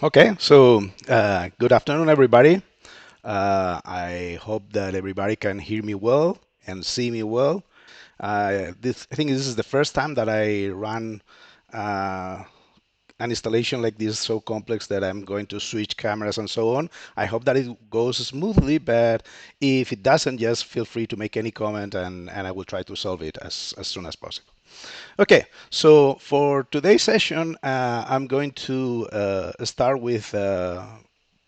Okay, so good afternoon, everybody. I hope that everybody can hear me well and see me well. I think this is the first time that I run uh, an installation like this so complex that I'm going to switch cameras and so on. I hope that it goes smoothly, but if it doesn't, just feel free to make any comment and I will try to solve it as soon as possible. Okay, so for today's session, I'm going to start with a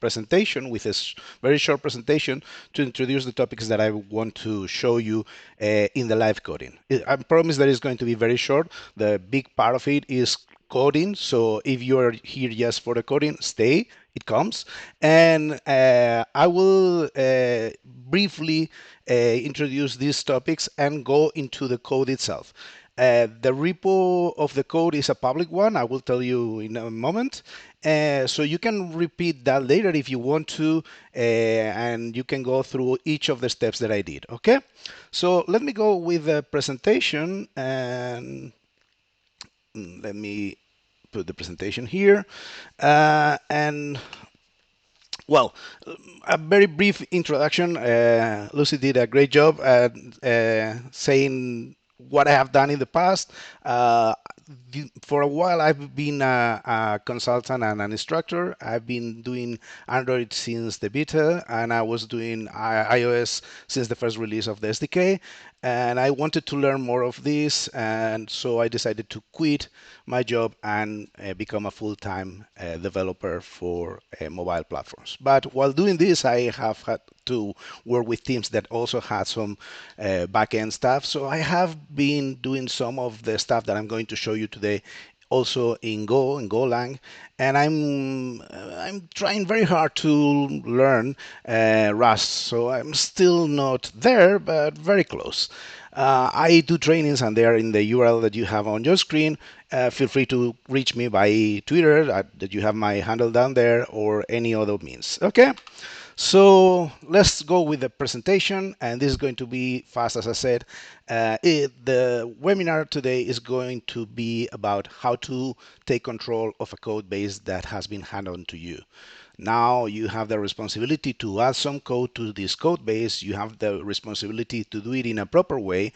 presentation, with a very short presentation to introduce the topics that I want to show you in the live coding. I promise that it's going to be very short. The big part of it is coding, so if you are here just for the coding, stay, it comes. And I will briefly introduce these topics and go into the code itself. The repo of the code is a public one. I will tell you in a moment. So you can repeat that later if you want to, and you can go through each of the steps that I did. Okay? So let me go with the presentation, and let me put the presentation here. And well, a very brief introduction. Lucy did a great job at saying what I have done in the past. Uh, for a while, I've been a consultant and an instructor. I've been doing Android since the beta, and I was doing iOS since the first release of the SDK. And I wanted to learn more of this, and so I decided to quit my job and become a full-time developer for mobile platforms. But while doing this, I have had to work with teams that also had some back-end stuff. So I have been doing some of the stuff that I'm going to show you today also in Go, in Golang, and I'm trying very hard to learn Rust. So I'm still not there, but very close. I do trainings, and they are in the URL that you have on your screen. Feel free to reach me by Twitter, that you have my handle down there, or any other means. Okay. So let's go with the presentation, and this is going to be fast, as I said. The webinar today is going to be about how to take control of a code base that has been handed on to you. Now you have the responsibility to add some code to this code base. You have the responsibility to do it in a proper way.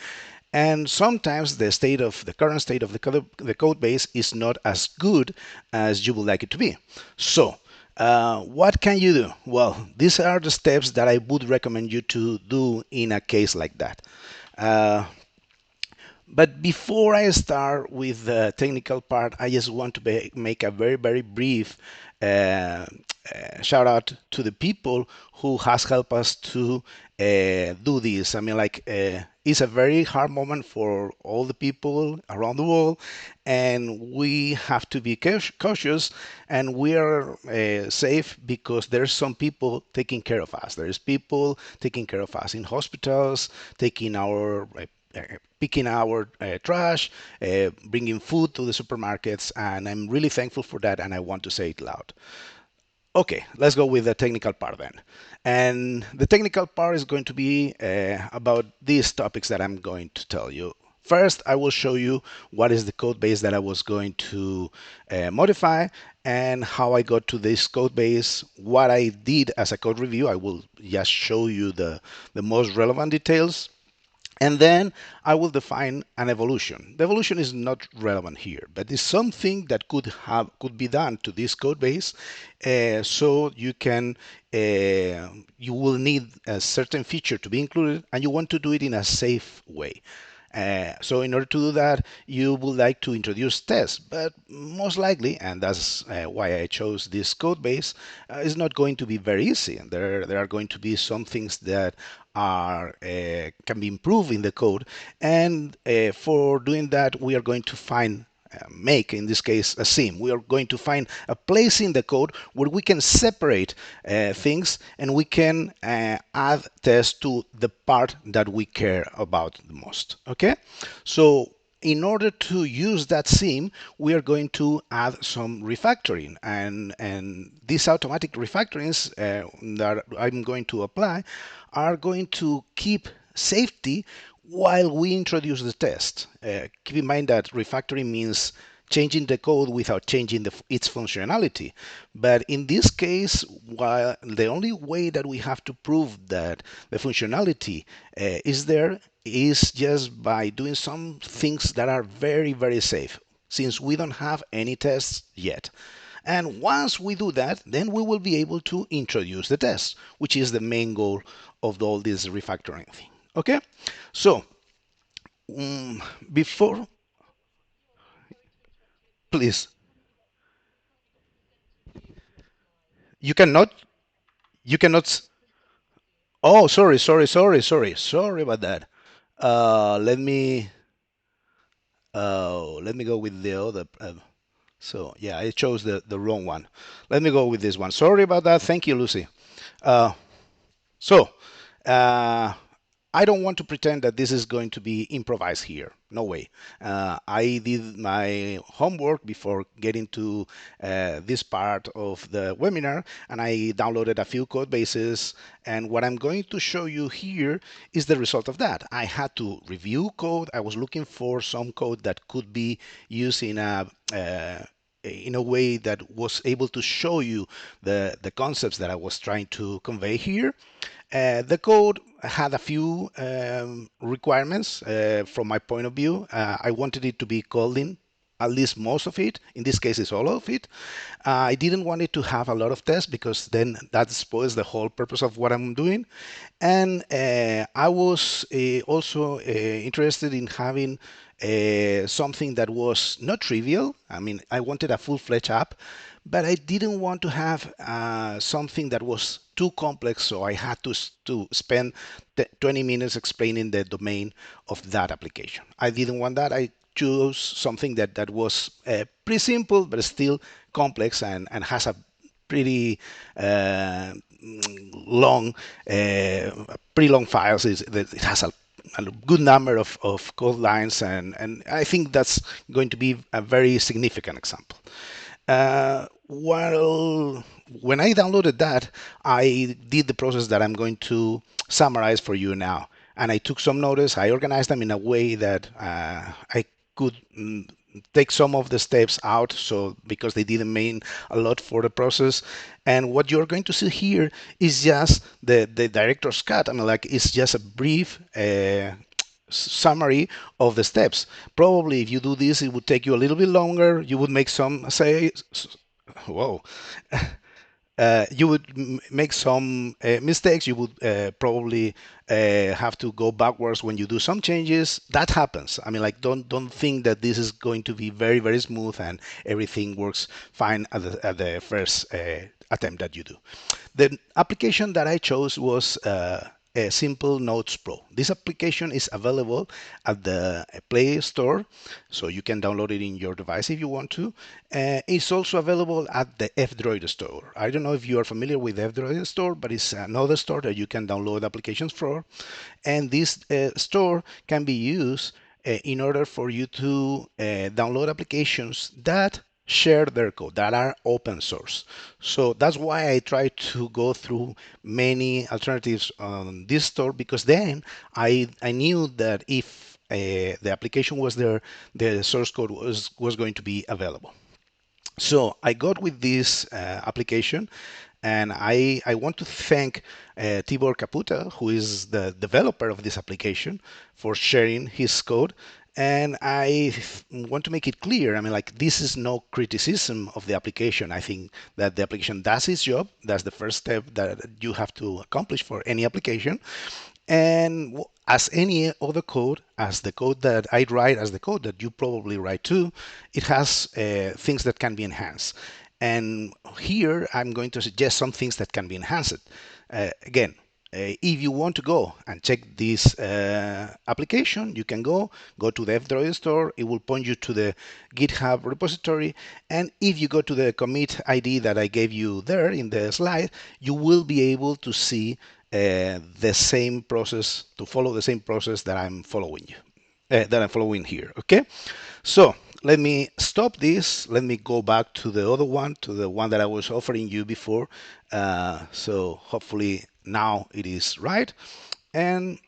And sometimes the current state of the code base is not as good as you would like it to be. So what can you do? Well, these are the steps that I would recommend you to do in a case like that. Uh, but before I start with the technical part, I just want to make a very, very brief shout out to the people who has helped us to do this. I mean, like, it's a very hard moment for all the people around the world, and we have to be cautious, and we are safe because there's some people taking care of us. There's people taking care of us in hospitals, taking our picking our trash, bringing food to the supermarkets, and I'm really thankful for that, and I want to say it loud. Okay, let's go with the technical part then. And the technical part is going to be about these topics that I'm going to tell you. First, I will show you what is the code base that I was going to modify and how I got to this code base, what I did as a code review. I will just show you the most relevant details. And then I will define an evolution. The evolution is not relevant here, but it's something that could be done to this code base. So you will need a certain feature to be included, and you want to do it in a safe way. So in order to do that, you would like to introduce tests, but most likely, and that's why I chose this code base, is not going to be very easy. There are going to be some things that can be improved in the code, and for doing that, we are going to make, in this case, a seam. We are going to find a place in the code where we can separate things, and we can add tests to the part that we care about the most. Okay, so in order to use that seam, we are going to add some refactoring, and these automatic refactorings that I'm going to apply are going to keep safety while we introduce the test. Keep in mind that refactoring means changing the code without changing its functionality. But in this case, while the only way that we have to prove that the functionality is there is just by doing some things that are very, very safe, since we don't have any tests yet. And once we do that, then we will be able to introduce the tests, which is the main goal of all this refactoring thing. Okay? So, before, please, you cannot, you cannot, oh, sorry about that. Let me, let me go with the other, so yeah, I chose the wrong one. Let me go with this one. Sorry about that. Thank you, Lucy. Uh, So, uh, I don't want to pretend that this is going to be improvised here. No way. I did my homework before getting to this part of the webinar, and I downloaded a few code bases. And what I'm going to show you here is the result of that. I had to review code. I was looking for some code that could be used in a way that was able to show you the concepts that I was trying to convey here. The code had a few requirements from my point of view. I wanted it to be Kotlin, at least most of it. In this case, it's all of it. I didn't want it to have a lot of tests because then that spoils the whole purpose of what I'm doing. And I was also interested in having something that was not trivial. I mean, I wanted a full-fledged app, but I didn't want to have something that was too complex, so I had to spend 20 minutes explaining the domain of that application. I didn't want that. I chose something that was pretty simple, but still complex and has a pretty long, pretty long files. It has a good number of code lines, and I think that's going to be a very significant example. Well, when I downloaded that, I did the process that I'm going to summarize for you now. And I took some notes, I organized them in a way that I could take some of the steps out, so because they didn't mean a lot for the process. And what you're going to see here is just the director's cut. I mean, like, it's just a brief summary of the steps. Probably if you do this, it would take you a little bit longer. You would make some, say, whoa, you would make some mistakes. You would probably have to go backwards when you do some changes. That happens. I mean, like, don't think that this is going to be very, very smooth and everything works fine at the first attempt that you do. The application that I chose was a Simple Notes Pro. This application is available at the Play Store, so you can download it in your device if you want to. It's also available at the F-Droid Store. I don't know if you are familiar with F-Droid Store, but it's another store that you can download applications for. And this store can be used in order for you to download applications that share their code, that are open source. So that's why I try to go through many alternatives on this store, because then I knew that if the application was there, the source code was going to be available. So I got with this application, and I want to thank Tibor Caputa, who is the developer of this application, for sharing his code. And I want to make it clear, I mean, like, this is no criticism of the application. I think that the application does its job. That's the first step that you have to accomplish for any application. And as any other code, as the code that I write, as the code that you probably write too, it has things that can be enhanced. And here I'm going to suggest some things that can be enhanced. Again, if you want to go and check this application, you can go to the F-Droid store. It will point you to the GitHub repository. And if you go to the commit ID that I gave you there in the slide, you will be able to see the same process, to follow the same process that I'm following here. Okay, so let me stop this. Let me go back to the other one, to the one that I was offering you before. So hopefully now it is right. And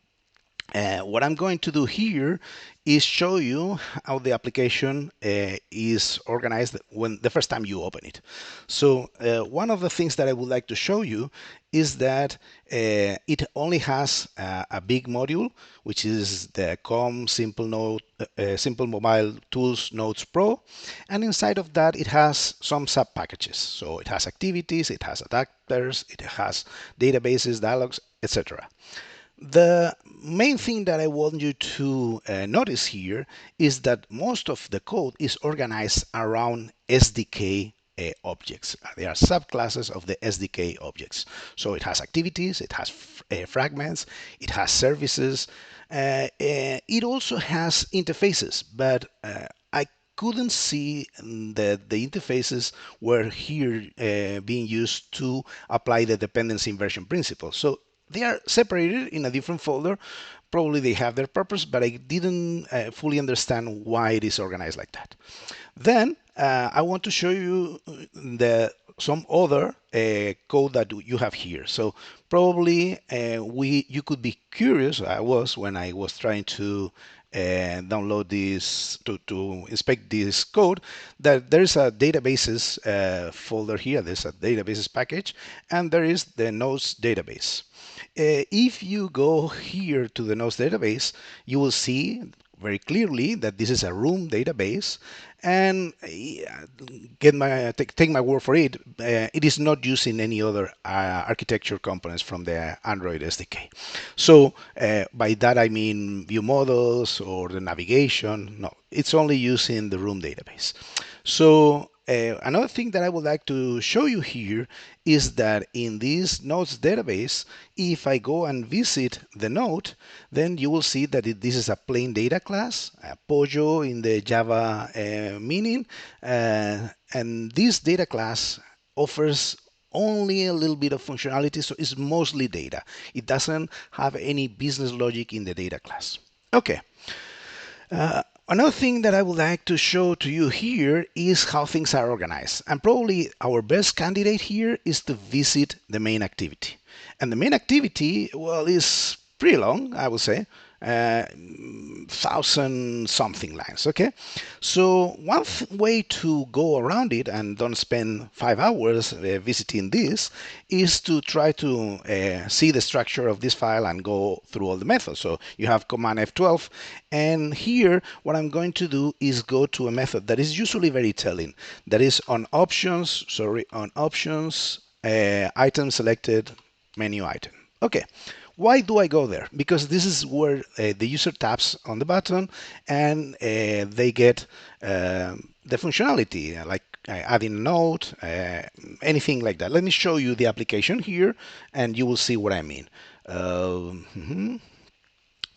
What I'm going to do here is show you how the application is organized when the first time you open it. So one of the things that I would like to show you is that it only has a big module, which is the COM Simple Node, Simple Mobile Tools Nodes Pro, and inside of that it has some sub packages. So it has activities, it has adapters, it has databases, dialogues, etc. The main thing that I want you to notice here is that most of the code is organized around SDK objects. They are subclasses of the SDK objects. So it has activities, it has fragments, it has services. It also has interfaces, but I couldn't see that the interfaces were here being used to apply the dependency inversion principle. So they are separated in a different folder. Probably they have their purpose, but I didn't fully understand why it is organized like that. Then I want to show you some other code that you have here. So probably you could be curious. I was when I was trying to download this to inspect this code, that there is a databases folder here. There's a databases package, and there is the nodes database. If you go here to the nodes database, you will see very clearly that this is a room database, and take my word for it, it is not using any other architecture components from the Android SDK. So by that I mean view models or the navigation. No, it's only using the room database. So another thing that I would like to show you here is that in this nodes database, if I go and visit the node, then you will see that this is a plain data class, a Pojo in the Java meaning, and this data class offers only a little bit of functionality, so it's mostly data. It doesn't have any business logic in the data class. Okay. Another thing that I would like to show to you here is how things are organized. And probably our best candidate here is to visit the main activity. And the main activity, well, is pretty long, I would say. 1,000 something lines. Okay, so one way to go around it and don't spend 5 hours visiting this is to try to see the structure of this file and go through all the methods. So you have command F12, and here what I'm going to do is go to a method that is usually very telling, that is on options, item selected, menu item. Okay, why do I go there? Because this is where the user taps on the button and they get the functionality, like adding a note, anything like that. Let me show you the application here and you will see what I mean.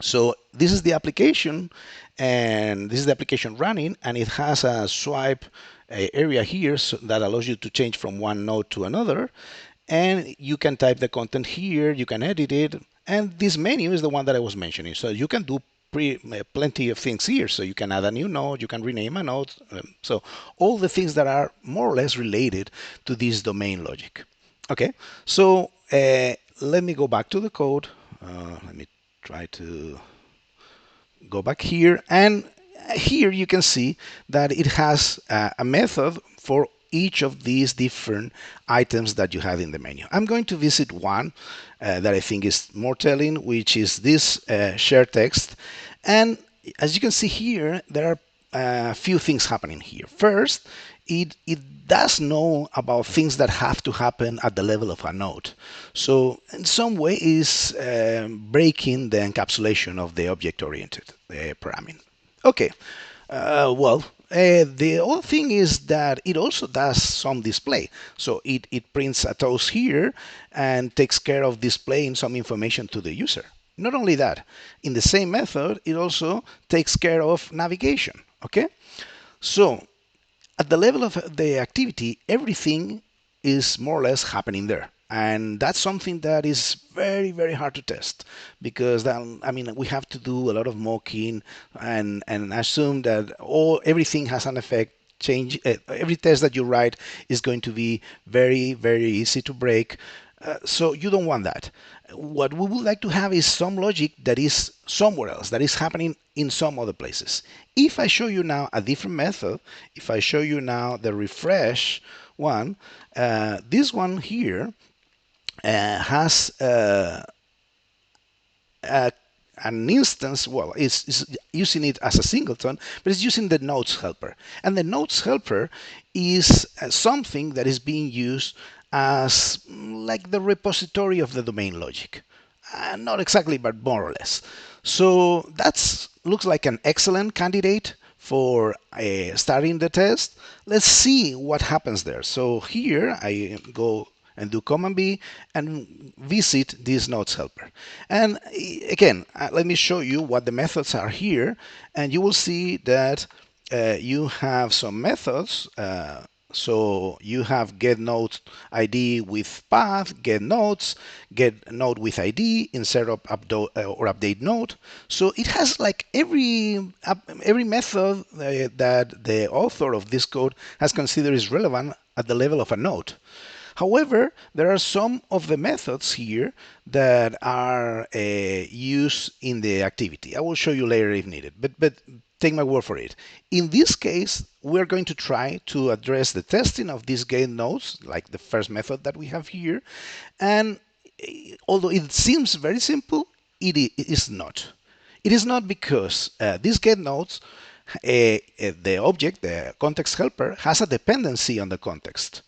So this is the application, and this is the application running, and it has a swipe area here that allows you to change from one node to another. And you can type the content here, you can edit it, and this menu is the one that I was mentioning. So you can do plenty of things here. So you can add a new node, you can rename a node. So all the things that are more or less related to this domain logic. Okay, so let me go back to the code. Let me try to go back here, and here you can see that it has a method for each of these different items that you have in the menu. I'm going to visit one that I think is more telling, which is this share text. And as you can see here, there are a few things happening here. First, it does know about things that have to happen at the level of a node. So in some way is breaking the encapsulation of the object-oriented programming. Okay, the other thing is that it also does some display. So it prints a toast here and takes care of displaying some information to the user. Not only that, in the same method, it also takes care of navigation. Okay, so at the level of the activity, everything is more or less happening there. And that's something that is very, very hard to test because I mean, we have to do a lot of mocking and assume that everything has an effect. Change every test that you write is going to be very, very easy to break. So you don't want that. What we would like to have is some logic that is somewhere else, that is happening in some other places. If I show you now a different method, if I show you now the refresh one, this one here has uh, an instance, well, it's using it as a singleton, but it's using the nodes helper. And the nodes helper is something that is being used as like the repository of the domain logic. Not exactly, but more or less. So that looks like an excellent candidate for starting the test. Let's see what happens there. So here I go and do Command B and visit this nodes helper. And again, let me show you what the methods are here, and you will see that you have some methods. So you have get node ID with path, get nodes, get node with ID, insert or update node. So it has like every method that the author of this code has considered is relevant at the level of a node. However, there are some of the methods here that are used in the activity. I will show you later if needed, but take my word for it. In this case, we're going to try to address the testing of these get nodes, like the first method that we have here. And although it seems very simple, it is not. It is not because these get nodes, the object, the context helper, has a dependency on the context.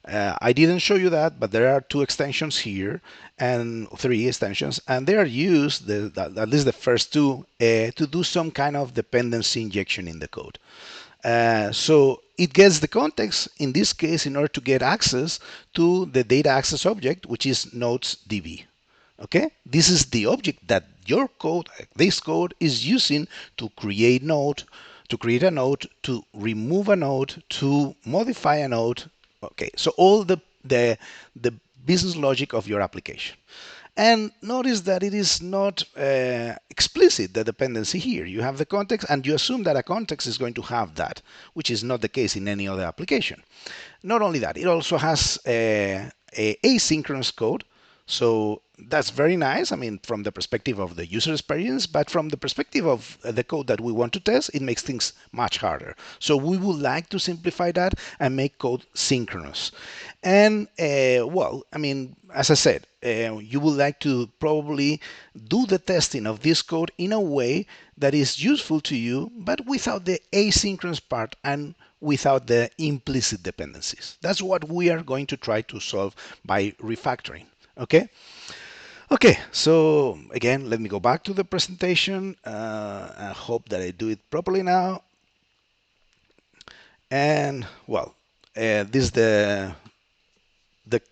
I didn't show you that, but there are two extensions here and three extensions, and they are used, at least the first two, to do some kind of dependency injection in the code. So it gets the context, in this case, in order to get access to the data access object, which is nodes DB. Okay, this is the object that your code, this code, is using to create node, to create a node, to remove a node, to modify a node. Okay, so all the business logic of your application. And notice that it is not explicit, the dependency here. You have the context and you assume that a context is going to have that, which is not the case in any other application. Not only that, it also has a asynchronous code. So that's very nice. I mean, from the perspective of the user experience, but from the perspective of the code that we want to test, it makes things much harder. So we would like to simplify that and make code synchronous. And well, I mean, as I said, you would like to probably do the testing of this code in a way that is useful to you, but without the asynchronous part and without the implicit dependencies. That's what we are going to try to solve by refactoring. Okay. Okay, so again, let me go back to the presentation. I hope that I do it properly now. And well, this is the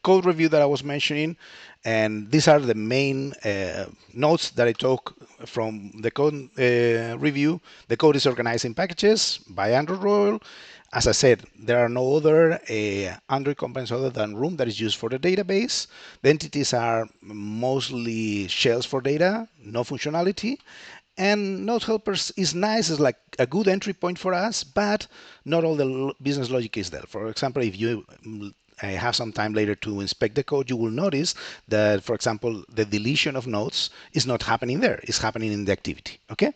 code review that I was mentioning, and these are the main notes that I took from the code review. The code is organized in packages by Android role. As I said, there are no other Android components other than Room that is used for the database. The entities are mostly shells for data, no functionality. And Node Helpers is nice, it's like a good entry point for us, but not all the business logic is there. For example, if you have some time later to inspect the code, you will notice that, for example, the deletion of nodes is not happening there. It's happening in the activity, okay?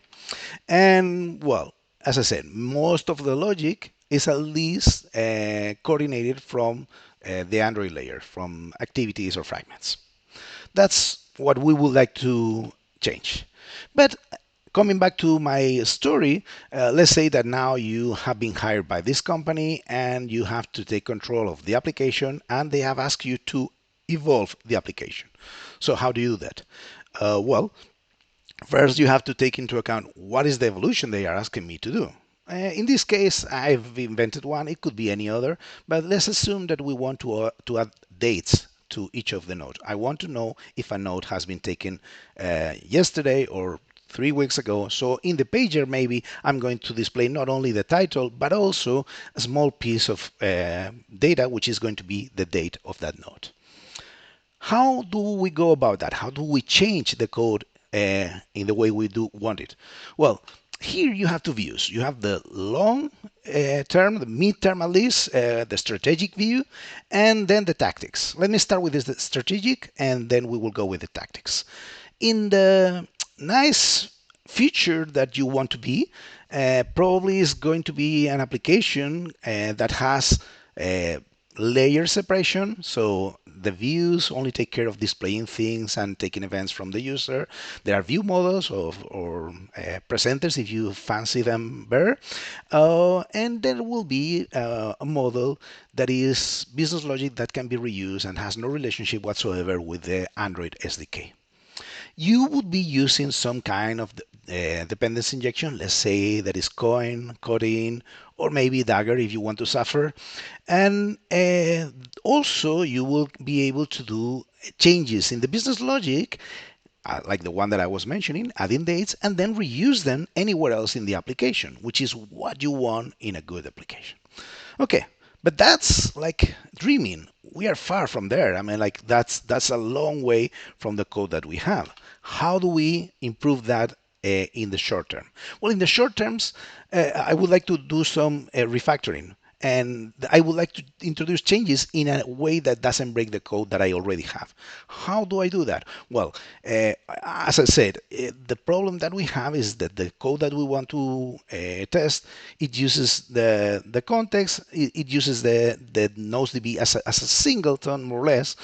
And well, as I said, most of the logic is at least coordinated from the Android layer, from activities or fragments. That's what we would like to change. But coming back to my story, let's say that now you have been hired by this company and you have to take control of the application and they have asked you to evolve the application. So how do you do that? Well, first you have to take into account what is the evolution they are asking me to do. In this case, I've invented one. It could be any other, but let's assume that we want to add dates to each of the nodes. I want to know if a node has been taken yesterday or 3 weeks ago. So in the pager, maybe I'm going to display not only the title, but also a small piece of data, which is going to be the date of that node. How do we go about that? How do we change the code in the way we do want it? Well, here you have two views. You have the long term, the mid-term at least, the strategic view, and then the tactics. Let me start with the strategic, and then we will go with the tactics. In the nice future that you want to be, probably is going to be an application that has uh, layer separation. So the views only take care of displaying things and taking events from the user. There are view models or presenters if you fancy them better. And there will be a model that is business logic that can be reused and has no relationship whatsoever with the Android SDK. You would be using some kind of dependency injection. Let's say that is Kotlin, or maybe Dagger if you want to suffer. And also you will be able to do changes in the business logic, like the one that I was mentioning, adding dates, and then reuse them anywhere else in the application, which is what you want in a good application. Okay, but that's like dreaming. We are far from there. I mean, like that's a long way from the code that we have. How do we improve that in the short term? Well, in the short terms, I would like to do some refactoring. And I would like to introduce changes in a way that doesn't break the code that I already have. How do I do that? Well, as I said, the problem that we have is that the code that we want to test, it uses the context, it uses the NoseDB as a singleton, more or less,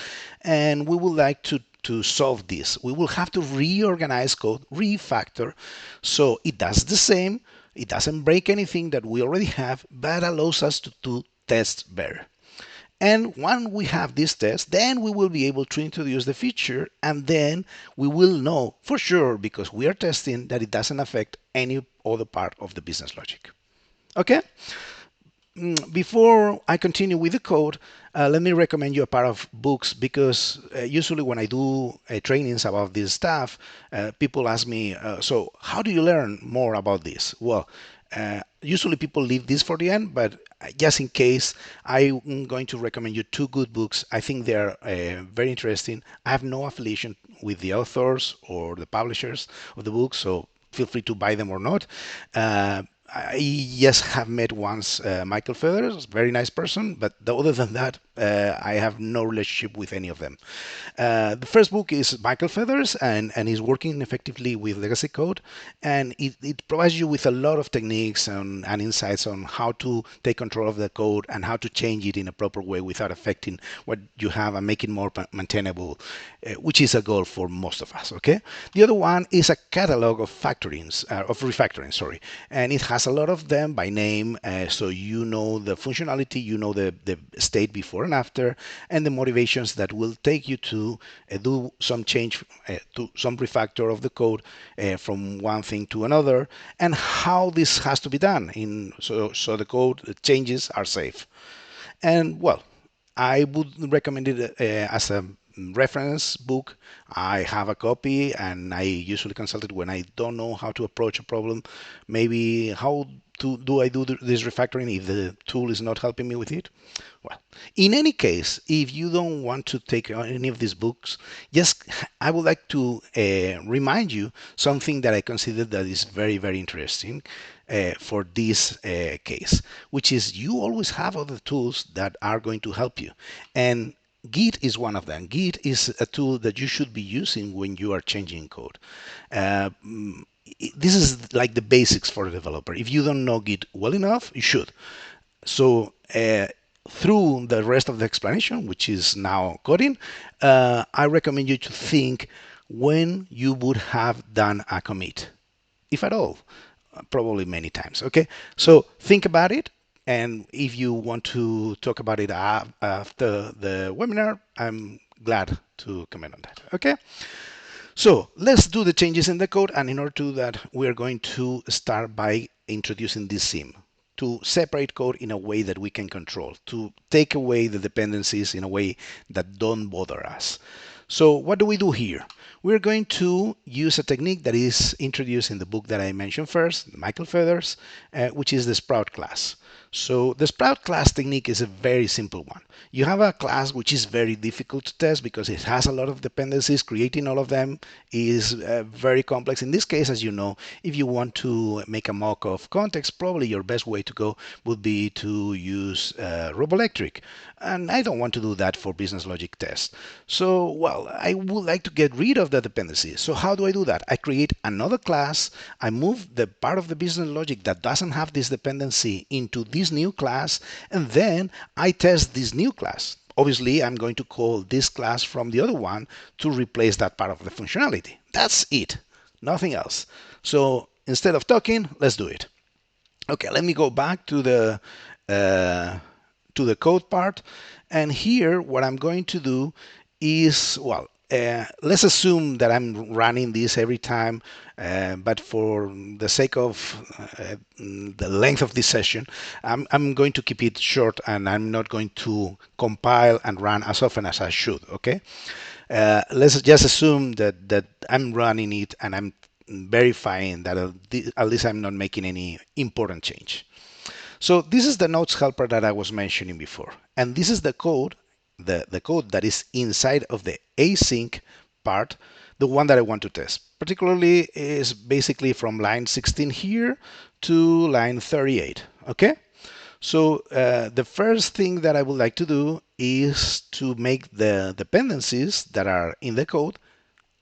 and we would like to solve this. We will have to reorganize code, refactor, so it does the same. It doesn't break anything that we already have, but allows us to test better. And when we have this test, then we will be able to introduce the feature, and then we will know for sure, because we are testing, that it doesn't affect any other part of the business logic. Okay? Before I continue with the code, let me recommend you a pair of books, because usually when I do trainings about this stuff, people ask me, so how do you learn more about this? Well, usually people leave this for the end, but just in case, I'm going to recommend you two good books. I think they're very interesting. I have no affiliation with the authors or the publishers of the books, so feel free to buy them or not. I just have met once Michael Feathers, very nice person, but other than that, I have no relationship with any of them. The first book is Michael Feathers, and he's working effectively with legacy code, and it provides you with a lot of techniques and insights on how to take control of the code and how to change it in a proper way without affecting what you have and make it more maintainable, which is a goal for most of us. Okay. The other one is a catalog of refactoring, sorry, and it has a lot of them by name, so you know the functionality, you know the state before and after, and the motivations that will take you to do some change, to some refactor of the code from one thing to another, and how this has to be done so the code changes are safe. And well, I would recommend it as a reference book. I have a copy, and I usually consult it when I don't know how to approach a problem. Maybe how do I do this refactoring if the tool is not helping me with it? Well, in any case, if you don't want to take any of these books, just I would like to remind you something that I consider that is very, very interesting for this case, which is you always have other tools that are going to help you. And Git is one of them. Git is a tool that you should be using when you are changing code. Uh, this is like the basics for a developer. If you don't know Git well enough, you should. So through the rest of the explanation, which is now coding, I recommend you to think when you would have done a commit, if at all, probably many times. Okay, so think about it. And if you want to talk about it after the webinar, I'm glad to comment on that. Okay. So let's do the changes in the code. And in order to do that, we're going to start by introducing this sim to separate code in a way that we can control, to take away the dependencies in a way that don't bother us. So what do we do here? We're going to use a technique that is introduced in the book that I mentioned first, Michael Feathers, which is the Sprout class. So the Sprout class technique is a very simple one. You have a class which is very difficult to test because it has a lot of dependencies. Creating all of them is very complex. In this case, as you know, if you want to make a mock of context, probably your best way to go would be to use Roboelectric. And I don't want to do that for business logic tests. So, well, I would like to get rid of the dependency. So how do I do that? I create another class. I move the part of the business logic that doesn't have this dependency into this new class, and then I test this new class. Obviously, I'm going to call this class from the other one to replace that part of the functionality. That's it. Nothing else. So instead of talking, let's do it. Okay, let me go back uh, to the code part. And here, what I'm going to do is, well, let's assume that I'm running this every time, but for the sake of the length of this session, I'm going to keep it short and I'm not going to compile and run as often as I should, okay? Let's just assume that I'm running it and I'm verifying that at least I'm not making any important change. So this is the notes helper that I was mentioning before. And this is the code, the code that is inside of the async part, the one that I want to test. Particularly is basically from line 16 here to line 38, okay? So the first thing that I would like to do is to make the dependencies that are in the code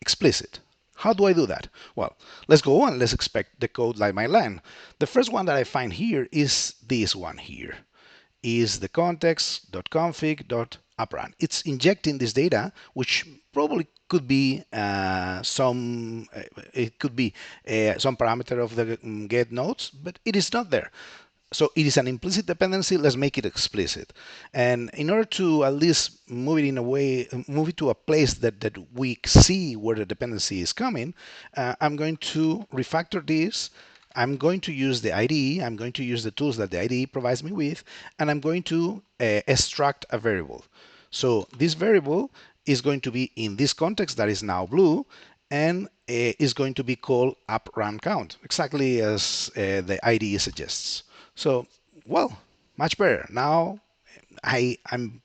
explicit. How do I do that? Well, let's go on. Let's expect the code line by line. The first one that I find here is this one here, is the context.config.uprun. It's injecting this data, which probably could be some parameter of the get nodes, but it is not there. So it is an implicit dependency. Let's make it explicit. And in order to at least move it in a way, move it to a place that we see where the dependency is coming, I'm going to refactor this. I'm going to use the IDE. I'm going to use the tools that the IDE provides me with, and I'm going to extract a variable. So this variable is going to be in this context that is now blue, and is going to be called UpRunCount, exactly as the IDE suggests. So, well, much better. Now I'm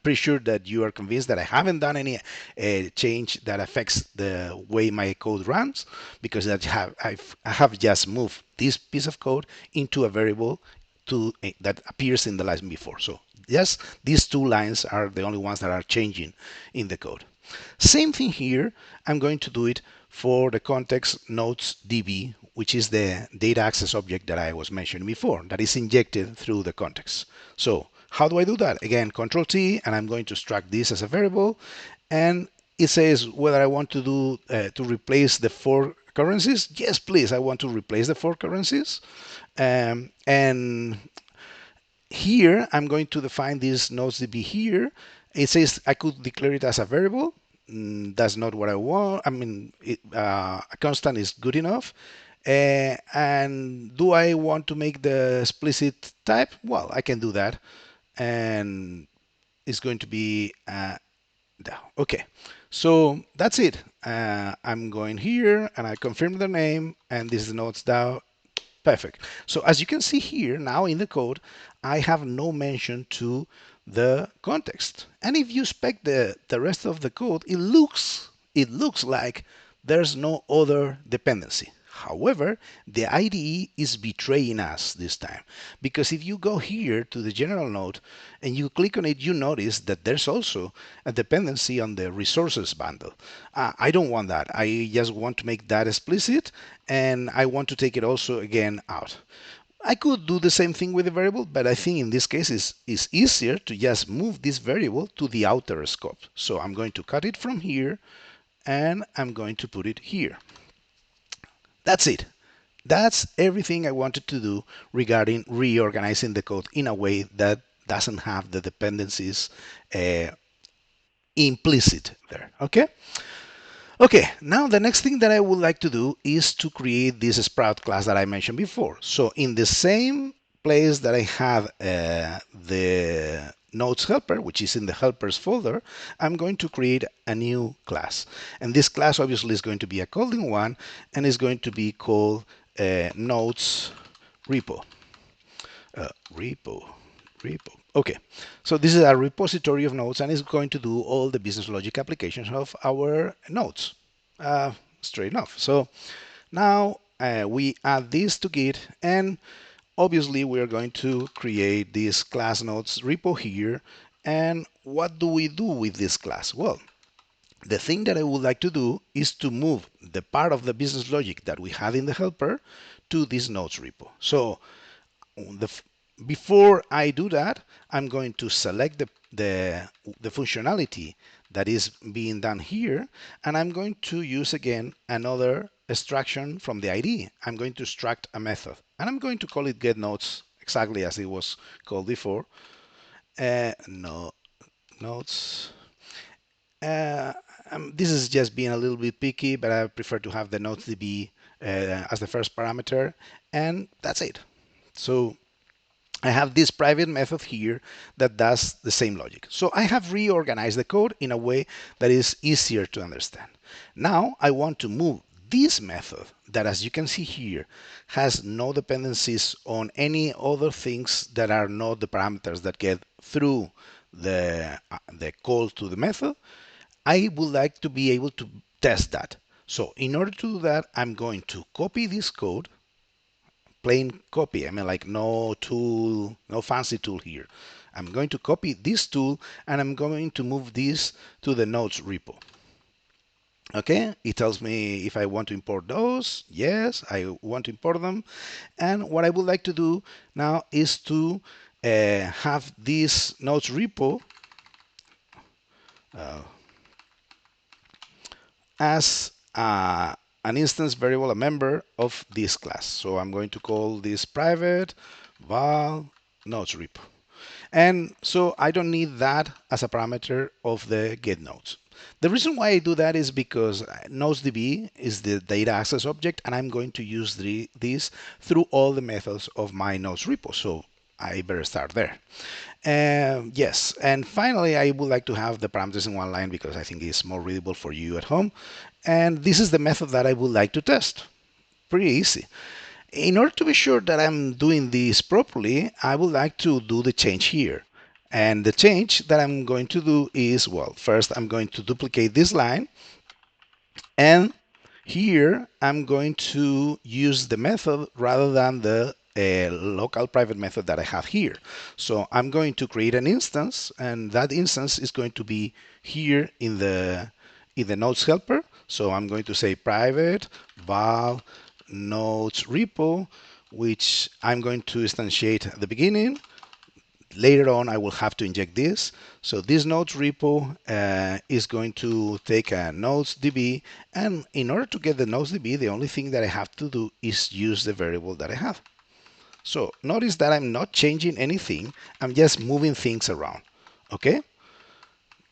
pretty sure that you are convinced that I haven't done any change that affects the way my code runs, because I have just moved this piece of code into a variable that appears in the line before. So yes, these two lines are the only ones that are changing in the code. Same thing here. I'm going to do it for the context nodes DB, which is the data access object that I was mentioning before, that is injected through the context. So how do I do that? Again, Control T, and I'm going to extract this as a variable, and it says whether I want to do to replace the 4 currencies. Yes, please, I want to replace the 4 currencies. And here I'm going to define this nodes.db here. It says I could declare it as a variable. That's not what I want. I mean, a constant is good enough. And do I want to make the explicit type? Well, I can do that. And it's going to be okay. So that's it. I'm going here and I confirm the name, and this is nodes DAO. Perfect. So as you can see here now in the code, I have no mention to the context. And if you inspect the rest of the code, it looks like there's no other dependency. However, the IDE is betraying us this time, because if you go here to the general node and you click on it, you notice that there's also a dependency on the resources bundle. I don't want that. I just want to make that explicit, and I want to take it also again out. I could do the same thing with the variable, but I think in this case it's easier to just move this variable to the outer scope. So I'm going to cut it from here, and I'm going to put it here. That's it. That's everything I wanted to do regarding reorganizing the code in a way that doesn't have the dependencies implicit there, okay? Okay, now the next thing that I would like to do is to create this Sprout class that I mentioned before. So in the same place that I have the nodes helper, which is in the helpers folder, I'm going to create a new class. And this class obviously is going to be a Kotlin one and is going to be called nodes repo. Repo. Okay, so this is a repository of nodes and it's going to do all the business logic applications of our nodes. Straight enough. So now we add this to Git, and obviously we're going to create this class nodes repo here. And what do we do with this class? Well, the thing that I would like to do is to move the part of the business logic that we had in the helper to this nodes repo. So the, before I do that, I'm going to select the functionality that is being done here, and I'm going to use again another extraction from the ID. I'm going to extract a method, and I'm going to call it getNodes exactly as it was called before. No nodes. Uh, this is just being a little bit picky, but I prefer to have the nodesDB as the first parameter, and that's it. So I have this private method here that does the same logic. So I have reorganized the code in a way that is easier to understand. Now I want to move this method that, as you can see here, has no dependencies on any other things that are not the parameters that get through the call to the method. I would like to be able to test that. So in order to do that, I'm going to copy this code, plain copy. I mean, like no tool, no fancy tool here. I'm going to copy this tool and I'm going to move this to the nodes repo. Okay, it tells me if I want to import those. Yes, I want to import them. And what I would like to do now is to have this nodes repo as an instance variable, a member of this class. So I'm going to call this private val nodes repo. And so I don't need that as a parameter of the get nodes. The reason why I do that is because nodesDB is the data access object, and I'm going to use this through all the methods of my nodes repo. So I better start there. Yes, and finally, I would like to have the parameters in one line because I think it's more readable for you at home. And this is the method that I would like to test. Pretty easy. In order to be sure that I'm doing this properly, I would like to do the change here. And the change that I'm going to do is, well, first I'm going to duplicate this line, and here I'm going to use the method rather than the local private method that I have here. So I'm going to create an instance, and that instance is going to be here in the nodes helper. So I'm going to say private val nodes repo, which I'm going to instantiate at the beginning. Later on, I will have to inject this. So this nodes repo is going to take a nodesDB, and in order to get the nodesDB, the only thing that I have to do is use the variable that I have. So notice that I'm not changing anything, I'm just moving things around, okay?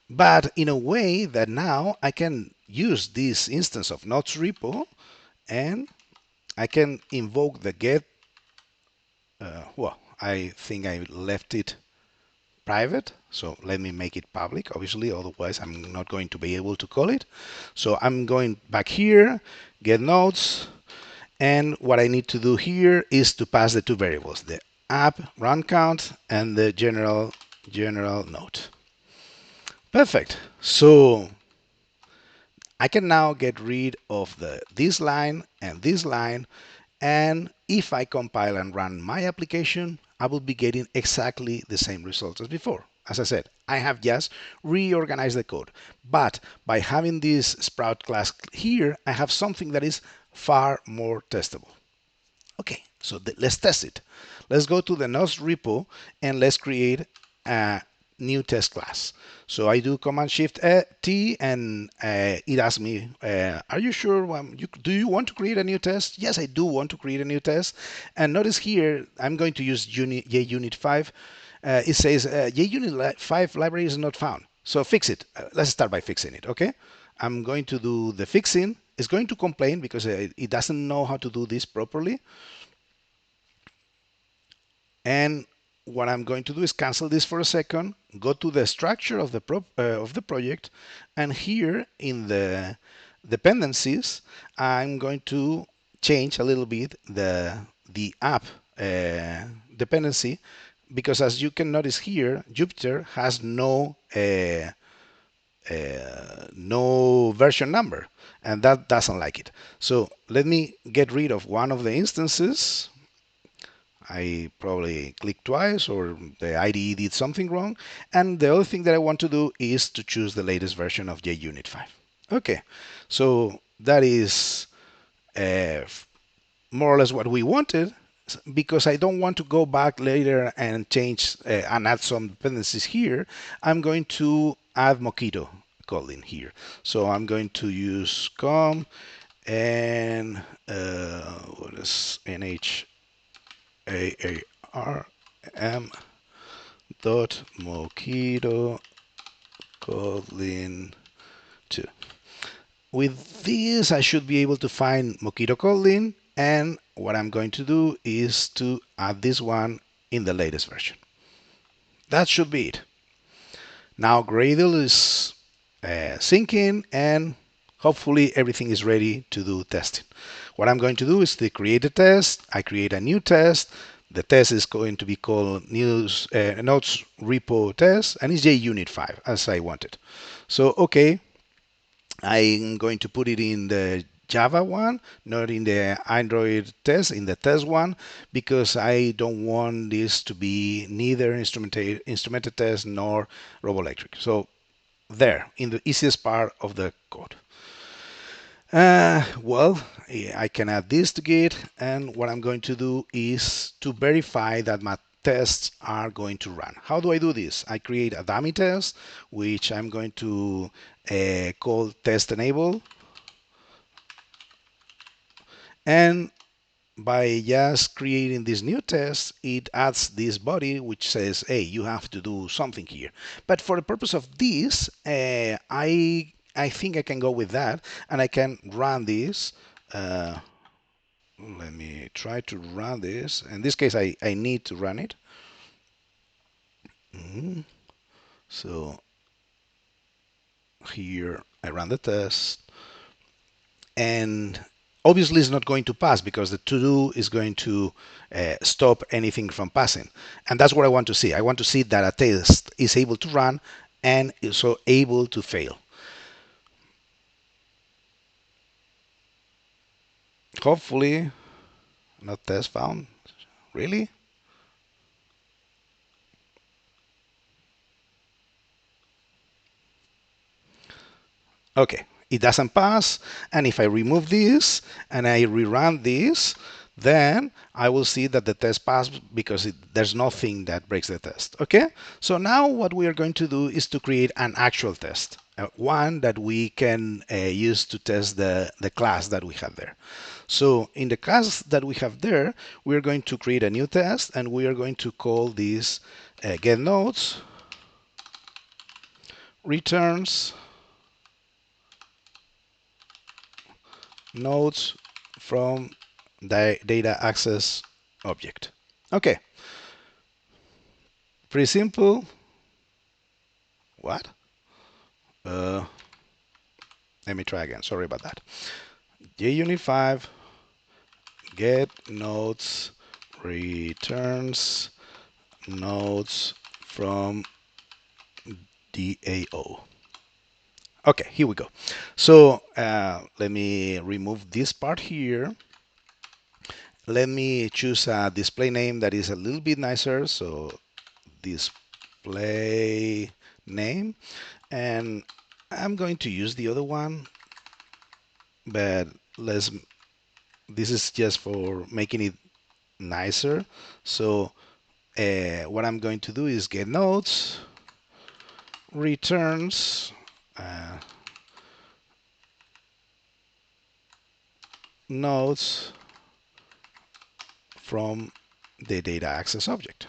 But in a way that now I can use this instance of nodes repo, and I can invoke the get, well, I think I left it private, so let me make it public, obviously, otherwise I'm not going to be able to call it. So I'm going back here, get nodes, and what I need to do here is to pass the two variables, the app run count and the general node. Perfect. So I can now get rid of this line and this line, and if I compile and run my application, I will be getting exactly the same results as before. As I said, I have just reorganized the code, but by having this Sprout class here, I have something that is far more testable. Okay, so let's test it. Let's go to the nodes repo and let's create a new test class. So I do Command Shift T, and it asks me, are you sure? Do you want to create a new test? Yes, I do want to create a new test. And notice here, I'm going to use JUnit 5. It says JUnit 5 library is not found. So fix it. Let's start by fixing it, okay? I'm going to do the fixing. It's going to complain because it doesn't know how to do this properly. And what I'm going to do is cancel this for a second, go to the structure of the project, and here in the dependencies, I'm going to change a little bit the app dependency, because as you can notice here, Jupyter has no version number, and that doesn't like it. So let me get rid of one of the instances. I probably clicked twice, or the IDE did something wrong. And the other thing that I want to do is to choose the latest version of JUnit 5. Okay, so that is uh, more or less what we wanted, because I don't want to go back later and change and add some dependencies here. I'm going to add Mockito Kotlin here. So I'm going to use com and what is NHAARM dot Mockito Kotlin 2. With this, I should be able to find Mockito Kotlin, and what I'm going to do is to add this one in the latest version. That should be it. Now Gradle is syncing, and hopefully everything is ready to do testing. What I'm going to do is to create a test. I create a new test. The test is going to be called nodes repo test, and it's JUnit 5 as I wanted. So okay, I'm going to put it in the Java one, not in the Android test, in the test one, because I don't want this to be neither instrumented test nor Roboelectric. So there, in the easiest part of the code. Well, I can add this to Git, and what I'm going to do is to verify that my tests are going to run. How do I do this? I create a dummy test, which I'm going to call test enable, and by just creating this new test, it adds this body which says, hey, you have to do something here. But for the purpose of this, I think I can go with that, and I can run this. Let me try to run this. In this case, I need to run it. So here I run the test, and obviously it's not going to pass because the to-do is going to stop anything from passing. And that's what I want to see. I want to see that a test is able to run and is so able to fail. Hopefully, not test found. Really? Okay, it doesn't pass. And if I remove this and I rerun this, then I will see that the test passed because there's nothing that breaks the test. Okay, so now what we are going to do is to create an actual test, one that we can use to test the class that we have there. So in the class that we have there, we are going to create a new test, and we are going to call this get nodes returns nodes from the data access object. Okay, pretty simple. What? Uh, Let me try again. Sorry about that. JUnit 5 get nodes returns nodes from DAO. Okay, here we go. So let me remove this part here. Let me choose a display name that is a little bit nicer. So display name, and I'm going to use the other one, but this is just for making it nicer. So what I'm going to do is get nodes returns nodes from the data access object.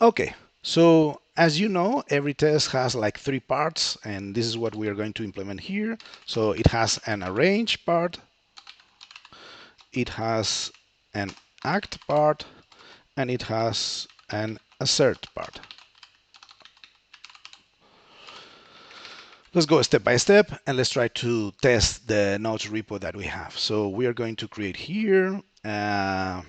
Okay, so as you know, every test has like 3 parts, and this is what we are going to implement here. So it has an arrange part, it has an act part, and it has an assert part. Let's go step by step and let's try to test the nodes repo that we have. So we are going to create here a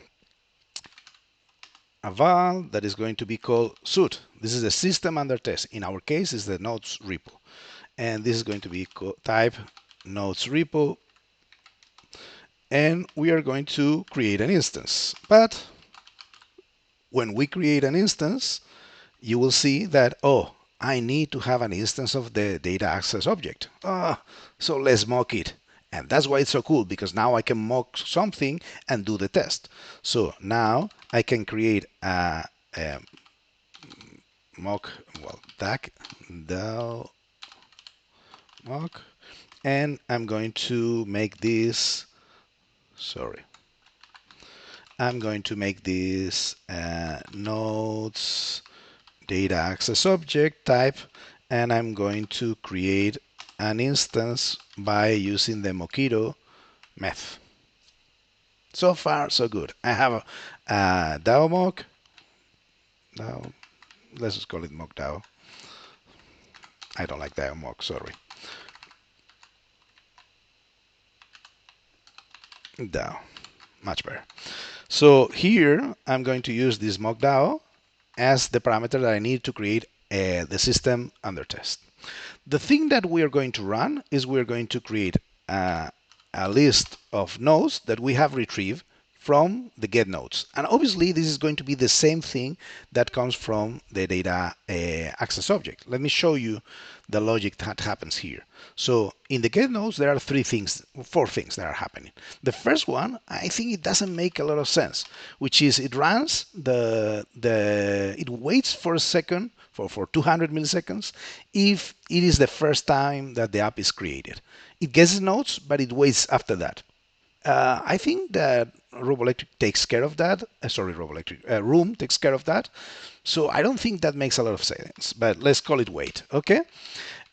val that is going to be called suit. This is the system under test. In our case, is the nodes repo. And this is going to be type nodes repo. And we are going to create an instance. But when we create an instance, you will see that, oh, I need to have an instance of the data access object. So let's mock it. And that's why it's so cool, because now I can mock something and do the test. So now I can create a mock, well, DAO mock, and I'm going to make this, I'm going to make this nodes data access object type, and I'm going to create an instance by using the Mockito method. So far, so good. I have a DAO mock. DAO, let's just call it mock DAO. I don't like DAO mock, sorry. DAO, much better. So here I'm going to use this mock DAO as the parameter that I need to create the system under test. The thing that we are going to run is we're going to create a list of nodes that we have retrieved from the get nodes. And obviously this is going to be the same thing that comes from the data access object. Let me show you the logic that happens here. So in the get nodes, there are four things that are happening. The first one, I think it doesn't make a lot of sense, which is it runs it waits for a second, for 200 milliseconds, if it is the first time that the app is created. It gets nodes, but it waits after that. I think that Roboelectric takes care of that. Room takes care of that. So I don't think that makes a lot of sense, but let's call it wait, okay?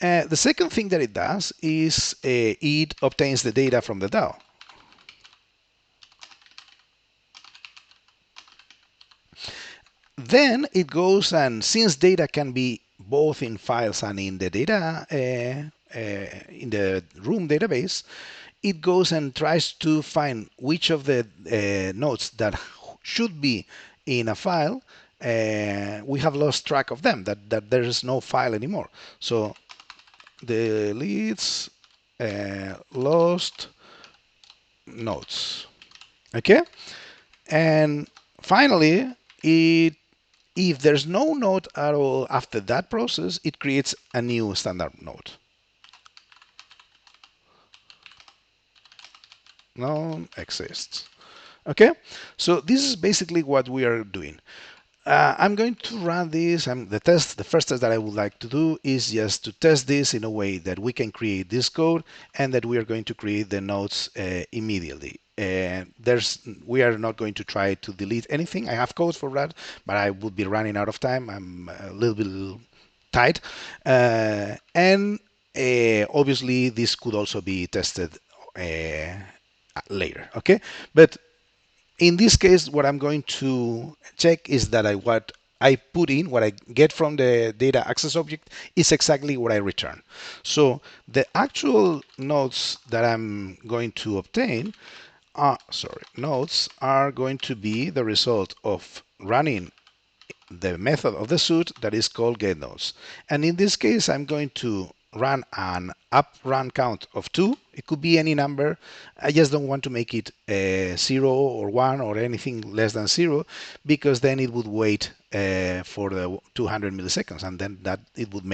The second thing that it does is it obtains the data from the DAO. Then it goes, and since data can be both in files and in the data in the room database, it goes and tries to find which of the nodes that should be in a file. We have lost track of them, that there is no file anymore. So the leads lost nodes. Okay, and finally, if there's no node at all after that process, it creates a new standard node. None exists. Okay, so this is basically what we are doing. I'm going to run this. The first test that I would like to do is just to test this in a way that we can create this code and that we are going to create the nodes immediately. We are not going to try to delete anything. I have codes for that, but I would be running out of time. I'm a little bit tight. And obviously, this could also be tested later. Okay, but in this case, what I'm going to check is that what I put in, what I get from the data access object is exactly what I return. So the actual nodes that I'm going to obtain nodes are going to be the result of running the method of the suit that is called getNodes. And in this case, I'm going to run an up run count of 2. It could be any number. I just don't want to make it 0 or 1 or anything less than 0, because then it would wait for the 200 milliseconds, and then that would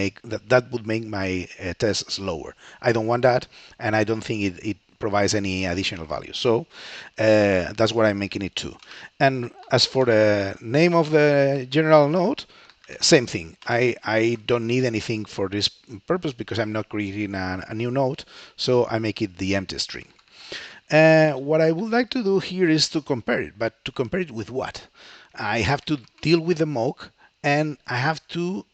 make my test slower. I don't want that, and I don't think it provides any additional value. So that's what I'm making it to. And as for the name of the general node, same thing. I don't need anything for this purpose because I'm not creating a new node, so I make it the empty string. What I would like to do here is to compare it, but to compare it with what? I have to deal with the mock, and I have to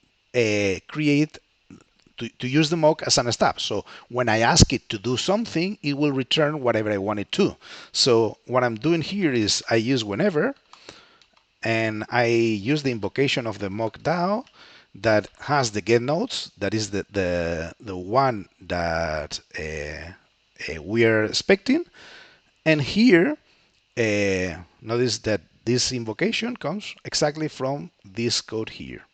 to use the mock as an stub. So when I ask it to do something, it will return whatever I want it to. So what I'm doing here is I use whenever, and I use the invocation of the mock DAO that has the get nodes, that is the one that we are expecting. And here, notice that this invocation comes exactly from this code here.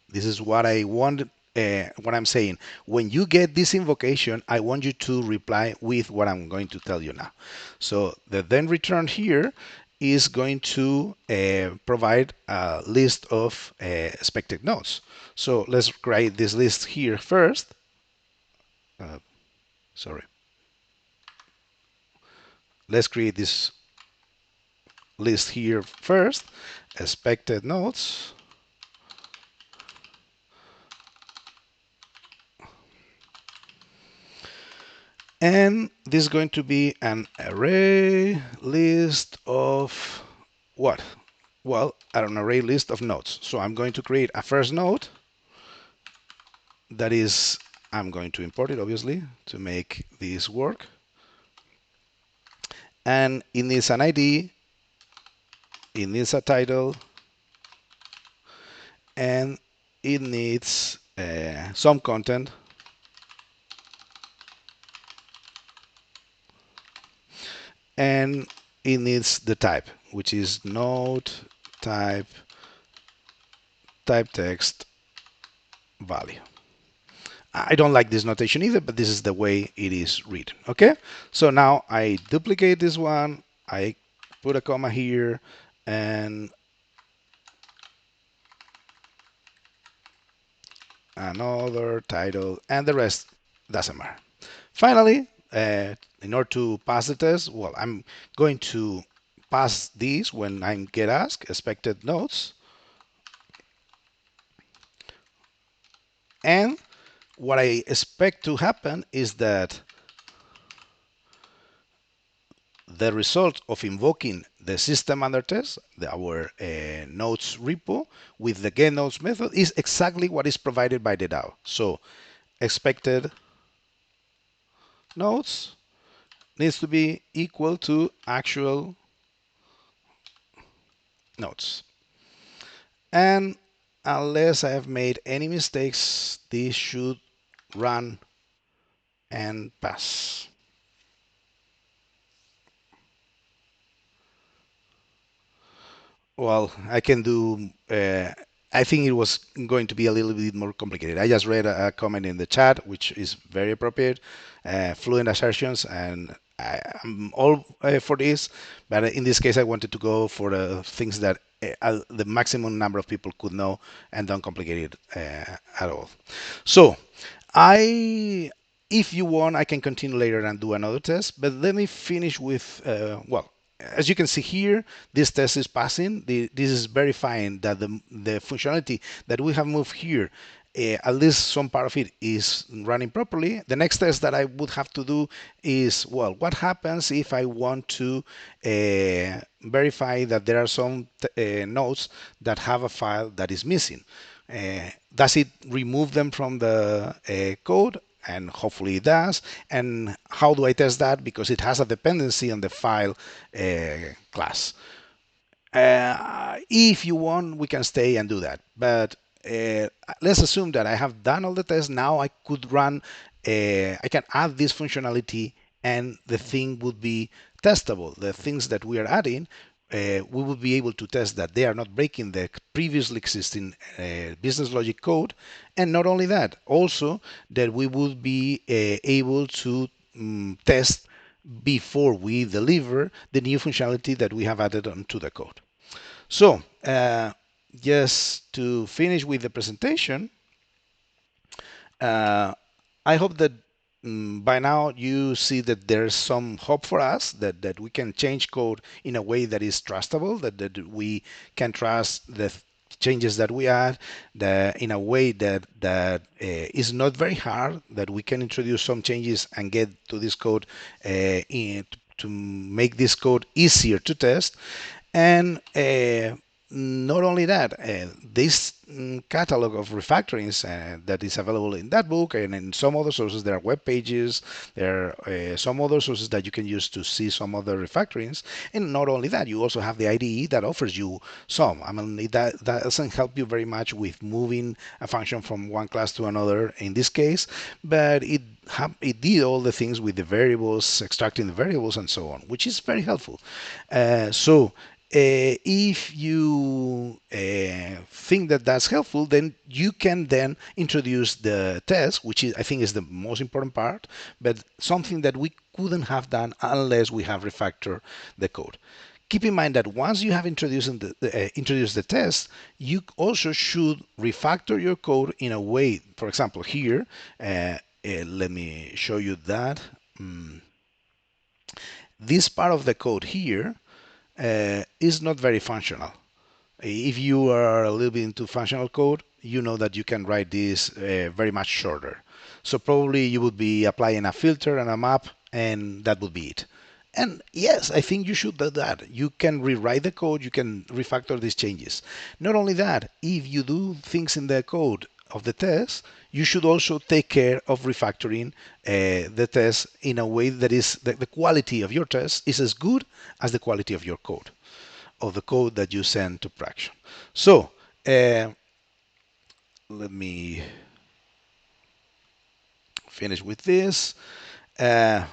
This is what I want, what I'm saying. When you get this invocation, I want you to reply with what I'm going to tell you now. So the then return here is going to provide a list of expected nodes. So let's create this list here first. Sorry. Let's create this list here first. Expected nodes. And this is going to be an array list of what? Well, an array list of nodes. So I'm going to create a first node that is, I'm going to import it obviously to make this work. And it needs an ID, it needs a title, and it needs some content. And it needs the type, which is node type text value. I don't like this notation either, but this is the way it is written. Okay, so now I duplicate this one, I put a comma here, and another title, and the rest doesn't matter. Finally, in order to pass the test, well, I'm going to pass these when I get asked, expected nodes. And what I expect to happen is that the result of invoking the system under test, our nodes repo, with the getNodes method is exactly what is provided by the DAO. So expected nodes needs to be equal to actual nodes. And unless I have made any mistakes, this should run and pass. Well, I can do. I think it was going to be a little bit more complicated. I just read a comment in the chat, which is very appropriate, fluent assertions, and I'm all for this. But in this case, I wanted to go for the things that the maximum number of people could know and don't complicate it at all. So, I, if you want, I can continue later and do another test. But let me finish with well. As you can see here, this test is passing. This is verifying that the functionality that we have moved here, at least some part of it is running properly. The next test that I would have to do is, well, what happens if I want to verify that there are some nodes that have a file that is missing? Does it remove them from the code? And hopefully it does. And how do I test that? Because it has a dependency on the file class. If you want, we can stay and do that. But let's assume that I have done all the tests. Now I could run, I can add this functionality and the thing would be testable. The things that we are adding, we would be able to test that they are not breaking the previously existing business logic code. And not only that, also that we would be able to test before we deliver the new functionality that we have added onto the code. So just to finish with the presentation, I hope that by now you see that there's some hope for us that we can change code in a way that is trustable, that we can trust the changes that we add, in a way that is not very hard, that we can introduce some changes and get to this code to make this code easier to test. And not only that, this catalog of refactorings that is available in that book and in some other sources, there are web pages, there are some other sources that you can use to see some other refactorings. And not only that, you also have the IDE that offers you some. I mean, that doesn't help you very much with moving a function from one class to another in this case, but it did all the things with the variables, extracting the variables, and so on, which is very helpful. If you think that that's helpful, then you can then introduce the test, which is, I think, is the most important part, but something that we couldn't have done unless we have refactored the code. Keep in mind that once you have introduced the test, you also should refactor your code in a way. For example, here, let me show you that. Mm, this part of the code here is not very functional. If you are a little bit into functional code, you know that you can write this very much shorter. So probably you would be applying a filter and a map, and that would be it. And yes, I think you should do that. You can rewrite the code, you can refactor these changes. Not only that, if you do things in the code of the test, you should also take care of refactoring the test in a way that is the quality of your test is as good as the quality of your code, of the code that you send to production. So let me finish with this. Uh,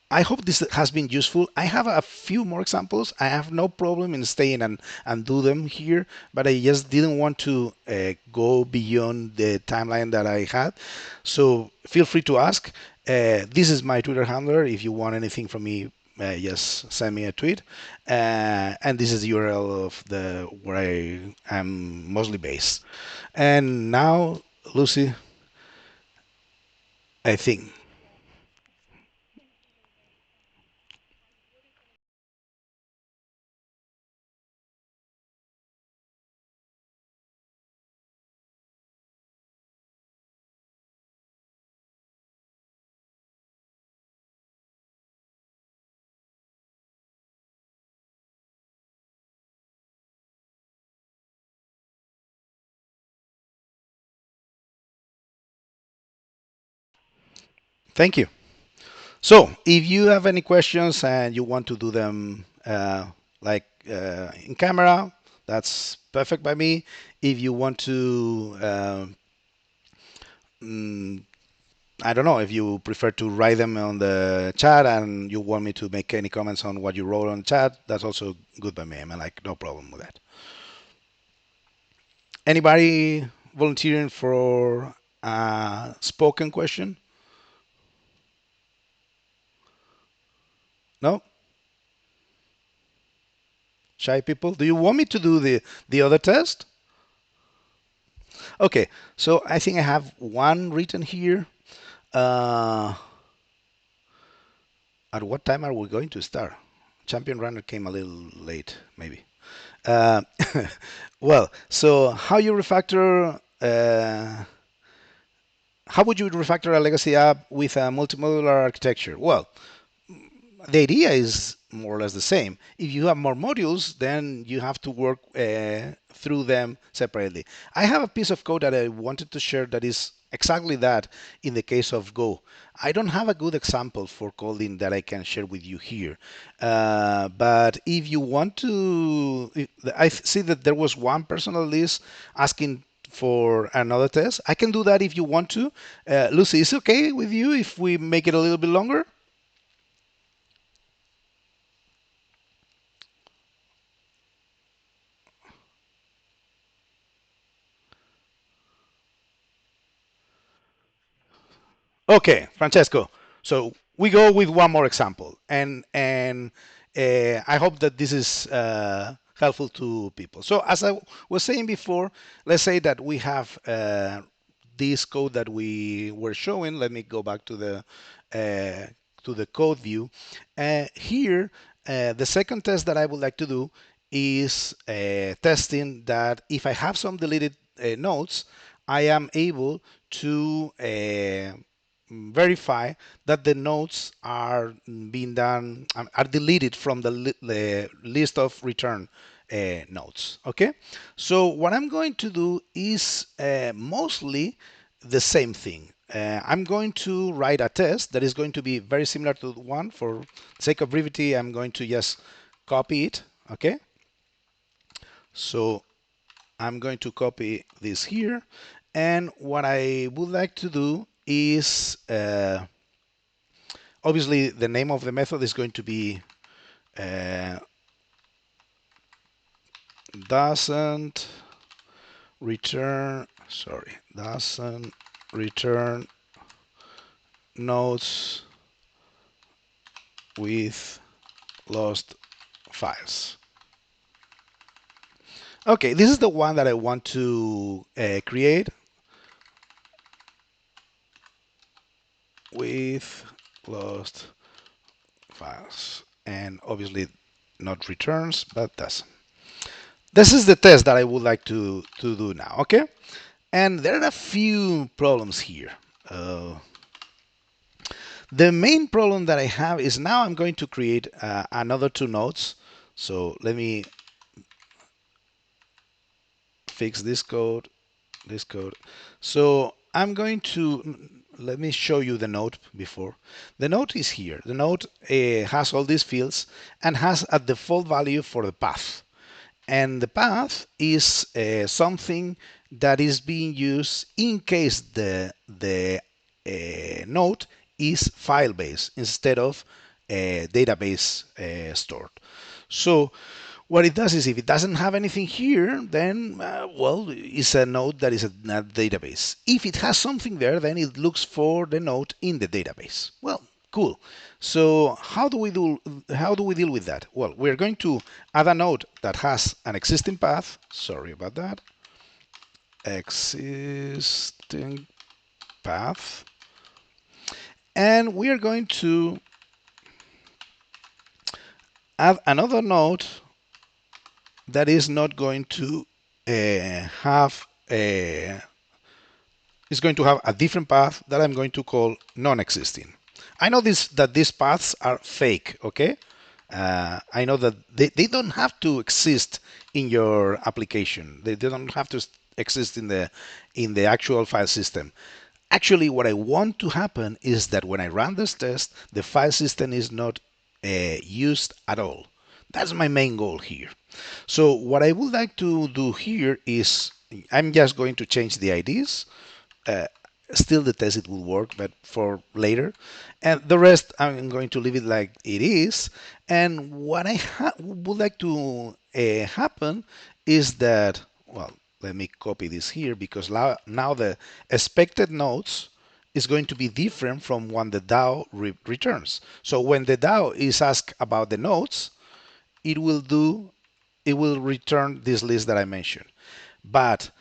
I hope this has been useful. I have a few more examples. I have no problem in staying and do them here, but I just didn't want to go beyond the timeline that I had. So feel free to ask. This is my Twitter handler. If you want anything from me, just send me a tweet. And this is the URL of the where I am mostly based. And now, Lucy, I think. Thank you. So, if you have any questions and you want to do them in camera, that's perfect by me. If you want to, mm, I don't know, if you prefer to write them on the chat and you want me to make any comments on what you wrote on chat, that's also good by me. I mean, like, no problem with that. Anybody volunteering for a spoken question? No? Shy people? Do you want me to do the other test? Okay, so I think I have one written here. Uh, at what time are we going to start? Champion Runner came a little late, maybe. Uh, well, so how would you refactor a legacy app with a multimodular architecture? Well, the idea is more or less the same. If you have more modules, then you have to work through them separately. I have a piece of code that I wanted to share that is exactly that in the case of Go. I don't have a good example for Kotlin that I can share with you here. But if you want to, I see that there was one person at least asking for another test. I can do that if you want to. Lucy, is it okay with you if we make it a little bit longer? Okay, Francesco. So we go with one more example, and I hope that this is helpful to people. So as I was saying before, let's say that we have this code that we were showing. Let me go back to the code view. Here, the second test that I would like to do is testing that if I have some deleted nodes, I am able to verify that the nodes are being done are deleted from the list of return nodes. Okay, so what I'm going to do is mostly the same thing. I'm going to write a test that is going to be very similar to the one. For sake of brevity, I'm going to just copy it. Okay, so I'm going to copy this here, and what I would like to do is obviously the name of the method is going to be uh, doesn't doesn't return nodes with lost files. Okay, this is the one that I want to create with lost files, and obviously not returns, but does. This is the test that I would like to do now. Okay, and there are a few problems here. The main problem that I have is now I'm going to create another two nodes. So let me fix this code. So I'm going to, let me show you the node before. The node is here. The node has all these fields and has a default value for the path. And the path is something that is being used in case the node is file-based instead of database stored. So what it does is if it doesn't have anything here, then, well, it's a node that is a database. If it has something there, then it looks for the node in the database. Well, cool. So how do we deal with that? Well, we're going to add a node that has an existing path. Sorry about that. Existing path. And we are going to add another node that is not going to have a is going to have a different path that I'm going to call non-existing. I know that these paths are fake, okay? I know that they don't have to exist in your application. They don't have to exist in the actual file system. Actually, what I want to happen is that when I run this test, the file system is not used at all. That's my main goal here. So what I would like to do here is I'm just going to change the IDs. Uh, Still the test it will work, but for later. And the rest I'm going to leave it like it is. And what I would like to happen is that, well, let me copy this here because now the expected nodes is going to be different from when the DAO returns. So when the DAO is asked about the nodes, it will return this list that I mentioned. But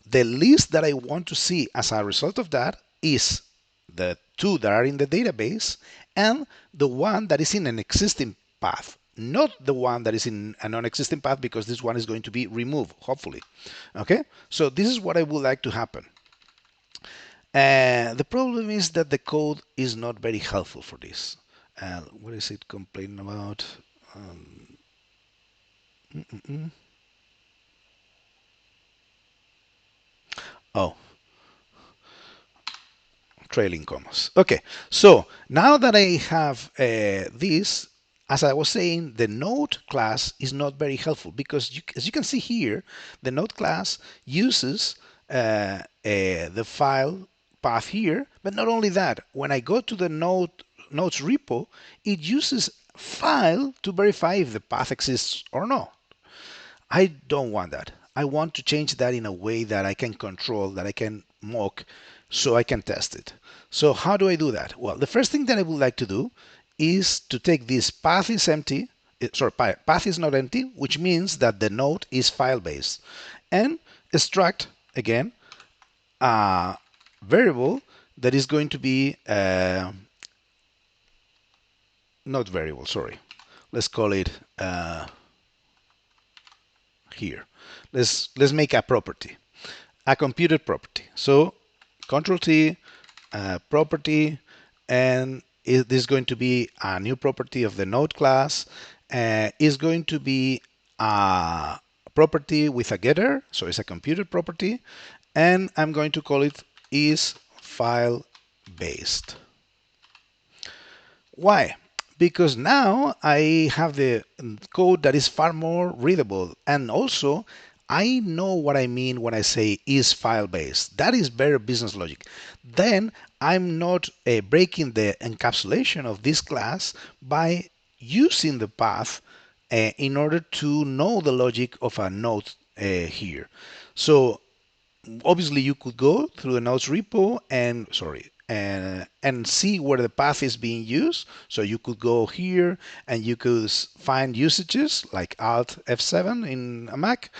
the list that I want to see as a result of that is the two that are in the database and the one that is in an existing path, not the one that is in a non-existing path, because this one is going to be removed, hopefully. Okay, so this is what I would like to happen. The problem is that the code is not very helpful for this. What is it complaining about? Um, mm -mm -mm. Oh, trailing commas. Okay, so now that I have this, as I was saying, the node class is not very helpful because as you can see here, the node class uses the file path here, but not only that, when I go to the nodes repo, it uses file to verify if the path exists or not. I don't want that. I want to change that in a way that I can control, that I can mock, so I can test it. So how do I do that? Well, the first thing that I would like to do is to take this path is empty, path is not empty, which means that the node is file-based, and extract, again, a variable that is going to be, not variable, sorry. Let's call it here. Let's make a property, a computed property. So Control T, property, and this is going to be a new property of the node class. Is going to be a property with a getter, so it's a computed property, and I'm going to call it is file based. Why? Because now I have the code that is far more readable, and also I know what I mean when I say is file based. That is very business logic. Then I'm not breaking the encapsulation of this class by using the path in order to know the logic of a node here. So obviously you could go through the nodes repo and see where the path is being used. So you could go here and you could find usages like Alt F7 in a Mac.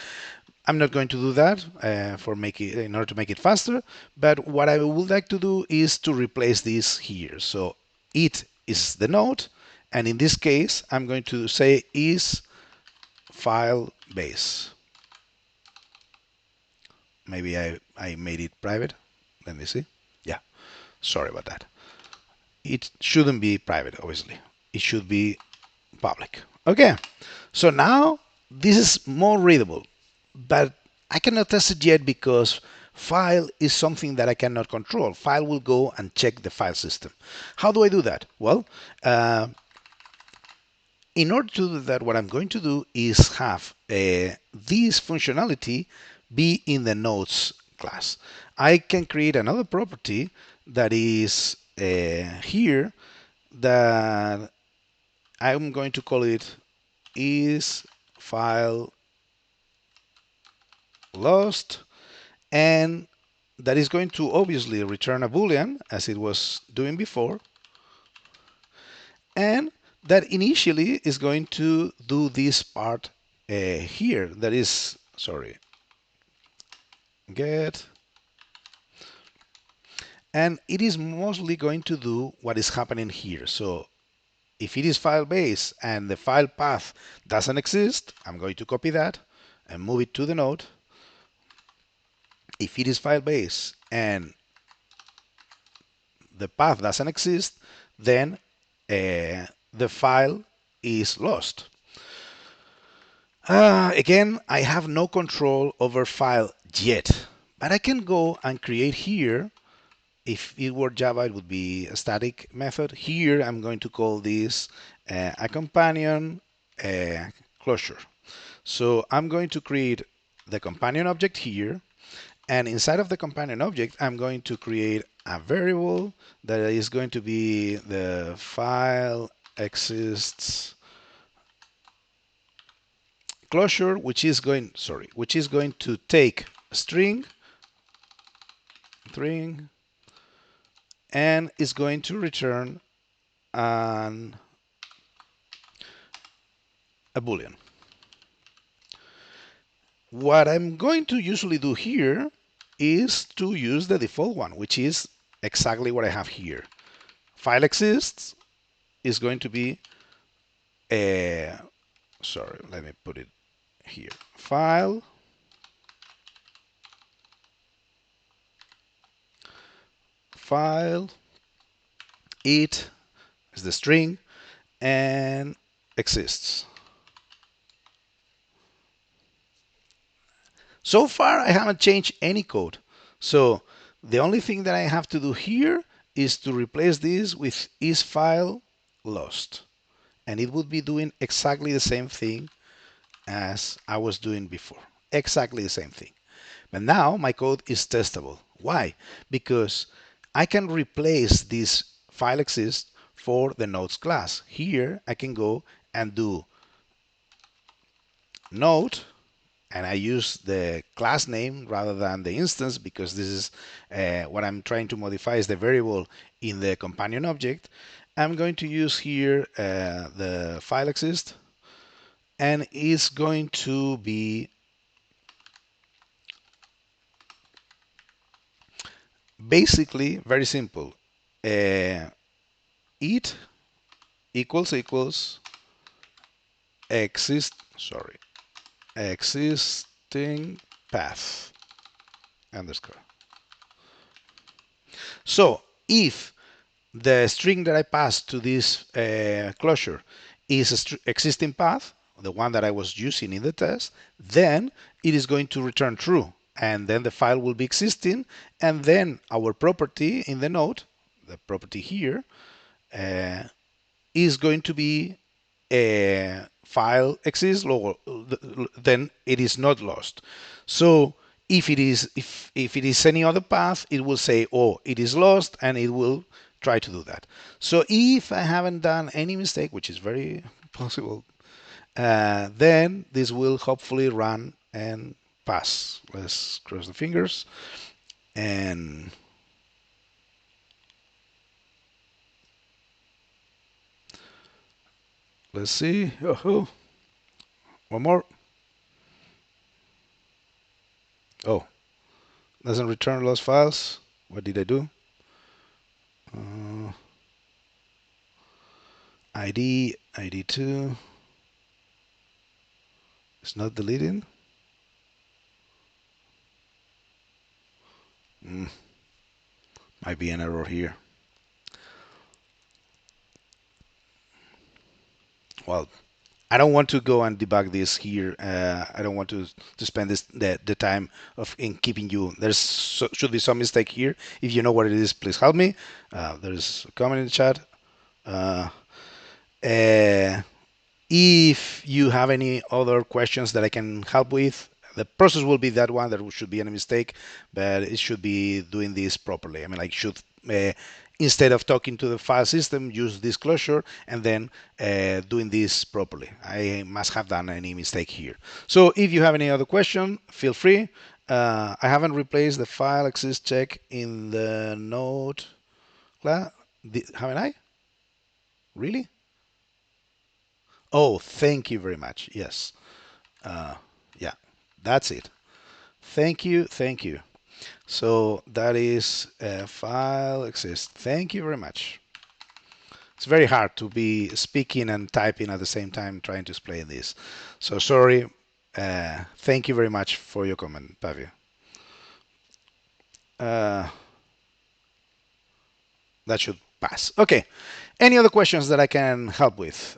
I'm not going to do that in order to make it faster. But what I would like to do is to replace this here. So it is the node, and in this case, I'm going to say is file base. Maybe I made it private. Let me see. Yeah, sorry about that. It shouldn't be private, obviously. It should be public. Okay, so now this is more readable, but I cannot test it yet because file is something that I cannot control. File will go and check the file system. How do I do that? Well, in order to do that, what I'm going to do is have this functionality be in the nodes class. I can create another property that is here that I'm going to call it is file lost, and that is going to obviously return a boolean as it was doing before, and that initially is going to do this part here, that is, sorry, get, and it is mostly going to do what is happening here. So if it is file base and the file path doesn't exist, I'm going to copy that and move it to the node. If it is file base and the path doesn't exist, then the file is lost. Again, I have no control over file yet, but I can go and create here. If it were Java, it would be a static method. Here, I'm going to call this a companion closure. So I'm going to create the companion object here, and inside of the companion object, I'm going to create a variable that is going to be the file exists closure, which is going to take a string and is going to return a boolean. What I'm going to usually do here is to use the default one, which is exactly what I have here. File exists is going to be a, sorry, let me put it here. File it is the string and exists. So far, I haven't changed any code. So the only thing that I have to do here is to replace this with is file lost. And it would be doing exactly the same thing as I was doing before. Exactly the same thing. But now my code is testable. Why? Because I can replace this file exist for the nodes class. Here I can go and do node, and I use the class name rather than the instance because this is what I'm trying to modify is the variable in the companion object. I'm going to use here the file exist, and it's going to be basically very simple. It equals existing path underscore. So if the string that I pass to this closure is existing path, the one that I was using in the test, then it is going to return true. And then the file will be existing. And then our property in the node, the property here, uh, is going to be a file exists, then it is not lost. So if it is any other path, it will say, oh, it is lost, and it will try to do that. So if I haven't done any mistake, which is very possible, then this will hopefully run and pass. Let's cross the fingers. And let's see. Oh, one more. Oh, doesn't return lost files. What did I do? Uh, ID2. It's not deleting. Might be an error here. Well, I don't want to go and debug this here. I don't want to spend the time of in keeping you. Should be some mistake here. If you know what it is, please help me. There's a comment in the chat. Uh, uh, if you have any other questions that I can help with, the process will be that one. There should be any mistake, but it should be doing this properly. I mean, like should instead of talking to the file system, use this closure and then doing this properly. I must have done any mistake here. So if you have any other question, feel free. I haven't replaced the file exist check in the node. Haven't I? Really? Oh, thank you very much. Yes. Uh, yeah, that's it. Thank you. Thank you. So that is a file exist. Thank you very much. It's very hard to be speaking and typing at the same time trying to explain this. So sorry. Thank you very much for your comment, Pavio. Uh, that should pass. Okay. Any other questions that I can help with?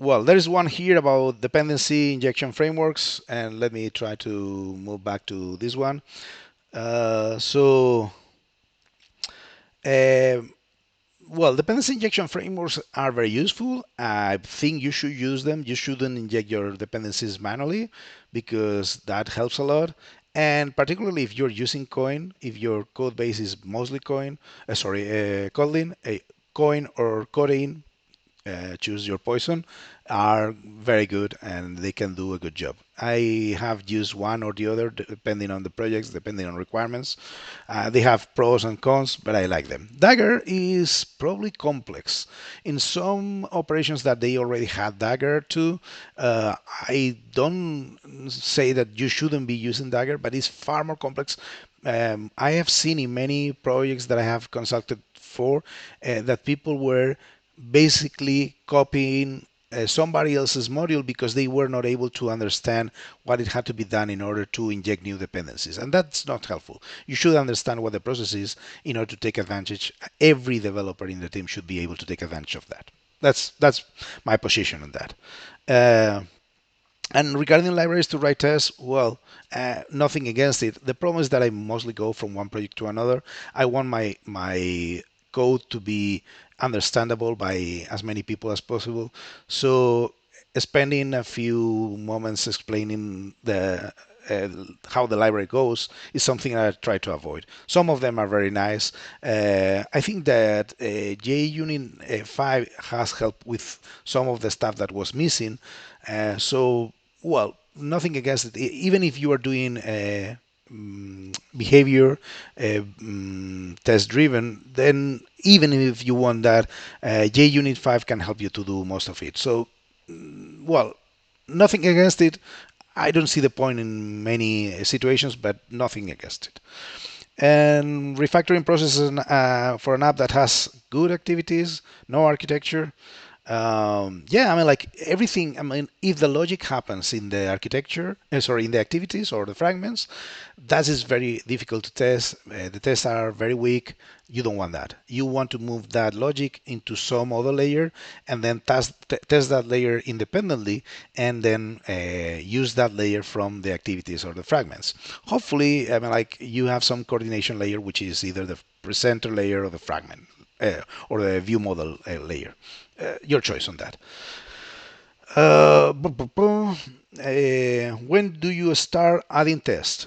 Well, there is one here about dependency injection frameworks, and let me try to move back to this one. So, uh, well, dependency injection frameworks are very useful. I think you should use them. You shouldn't inject your dependencies manually because that helps a lot. And particularly if you're using Coin, if your code base is mostly Kotlin, Coin or Kotlin, choose your poison, are very good and they can do a good job. I have used one or the other depending on the projects, depending on requirements. They have pros and cons, but I like them. Dagger is probably complex. In some operations that they already had Dagger to, I don't say that you shouldn't be using Dagger, but it's far more complex. I have seen in many projects that I have consulted for that people were basically copying somebody else's module because they were not able to understand what it had to be done in order to inject new dependencies. And that's not helpful. You should understand what the process is in order to take advantage. Every developer in the team should be able to take advantage of that. That's my position on that. And regarding libraries to write tests, well, nothing against it. The problem is that I mostly go from one project to another. I want my code to be understandable by as many people as possible. So spending a few moments explaining uh, how the library goes is something I try to avoid. Some of them are very nice. I think that JUnit 5 has helped with some of the stuff that was missing. So, well, nothing against it. Even if you are doing behavior test driven, then even if you want that, JUnit 5 can help you to do most of it. So, well, nothing against it. I don't see the point in many situations, but nothing against it. And refactoring processes for an app that has good activities, no architecture. Yeah, I mean, like everything. I mean, if the logic happens in the architecture, sorry, in the activities or the fragments, that is very difficult to test. The tests are very weak. You don't want that. You want to move that logic into some other layer and then test that layer independently and then use that layer from the activities or the fragments. Hopefully, I mean, like you have some coordination layer, which is either the presenter layer or the fragment or the view model layer. Your choice on that. When do you start adding tests?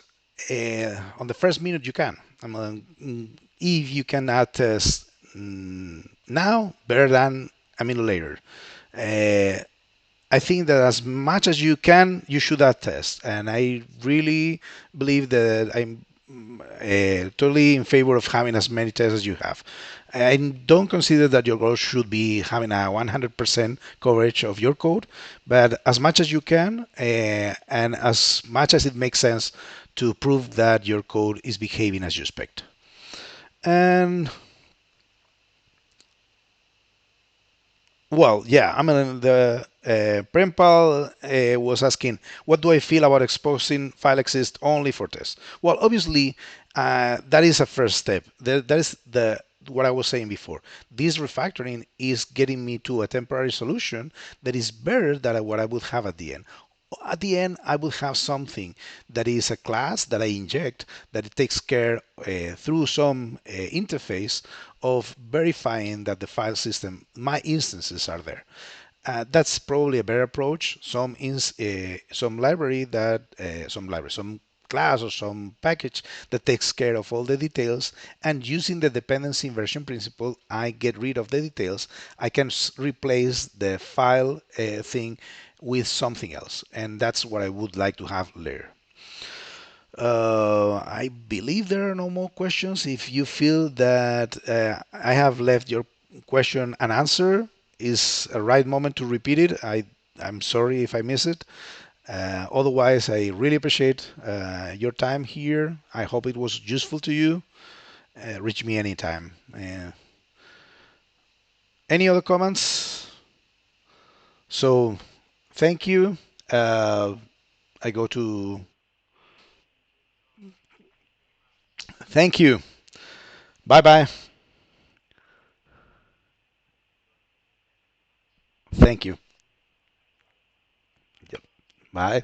On the first minute you can. I mean, if you can add tests now, better than a minute later. Uh, I think that as much as you can, you should add tests. And I really believe that I'm totally in favor of having as many tests as you have. I don't consider that your goal should be having a 100% coverage of your code, but as much as you can, and as much as it makes sense to prove that your code is behaving as you expect. And well, yeah, I mean, the Prempal was asking, what do I feel about exposing file exist only for tests? Well, obviously, that is a first step. That is the what I was saying before. This refactoring is getting me to a temporary solution that is better than what I would have at the end. At the end, I will have something that is a class that I inject that it takes care through some interface of verifying that the file system, my instances are there. That's probably a better approach. Some class or some package that takes care of all the details, and using the dependency inversion principle, I get rid of the details. I can replace the file thing with something else, and that's what I would like to have later. I believe there are no more questions. If you feel that I have left your question unanswered, is a right moment to repeat it. I'm sorry if I miss it. Otherwise, I really appreciate your time here. I hope it was useful to you. Reach me anytime. Any other comments? So, thank you. Uh, I go to thank you. Bye bye. Thank you. Yep. Bye.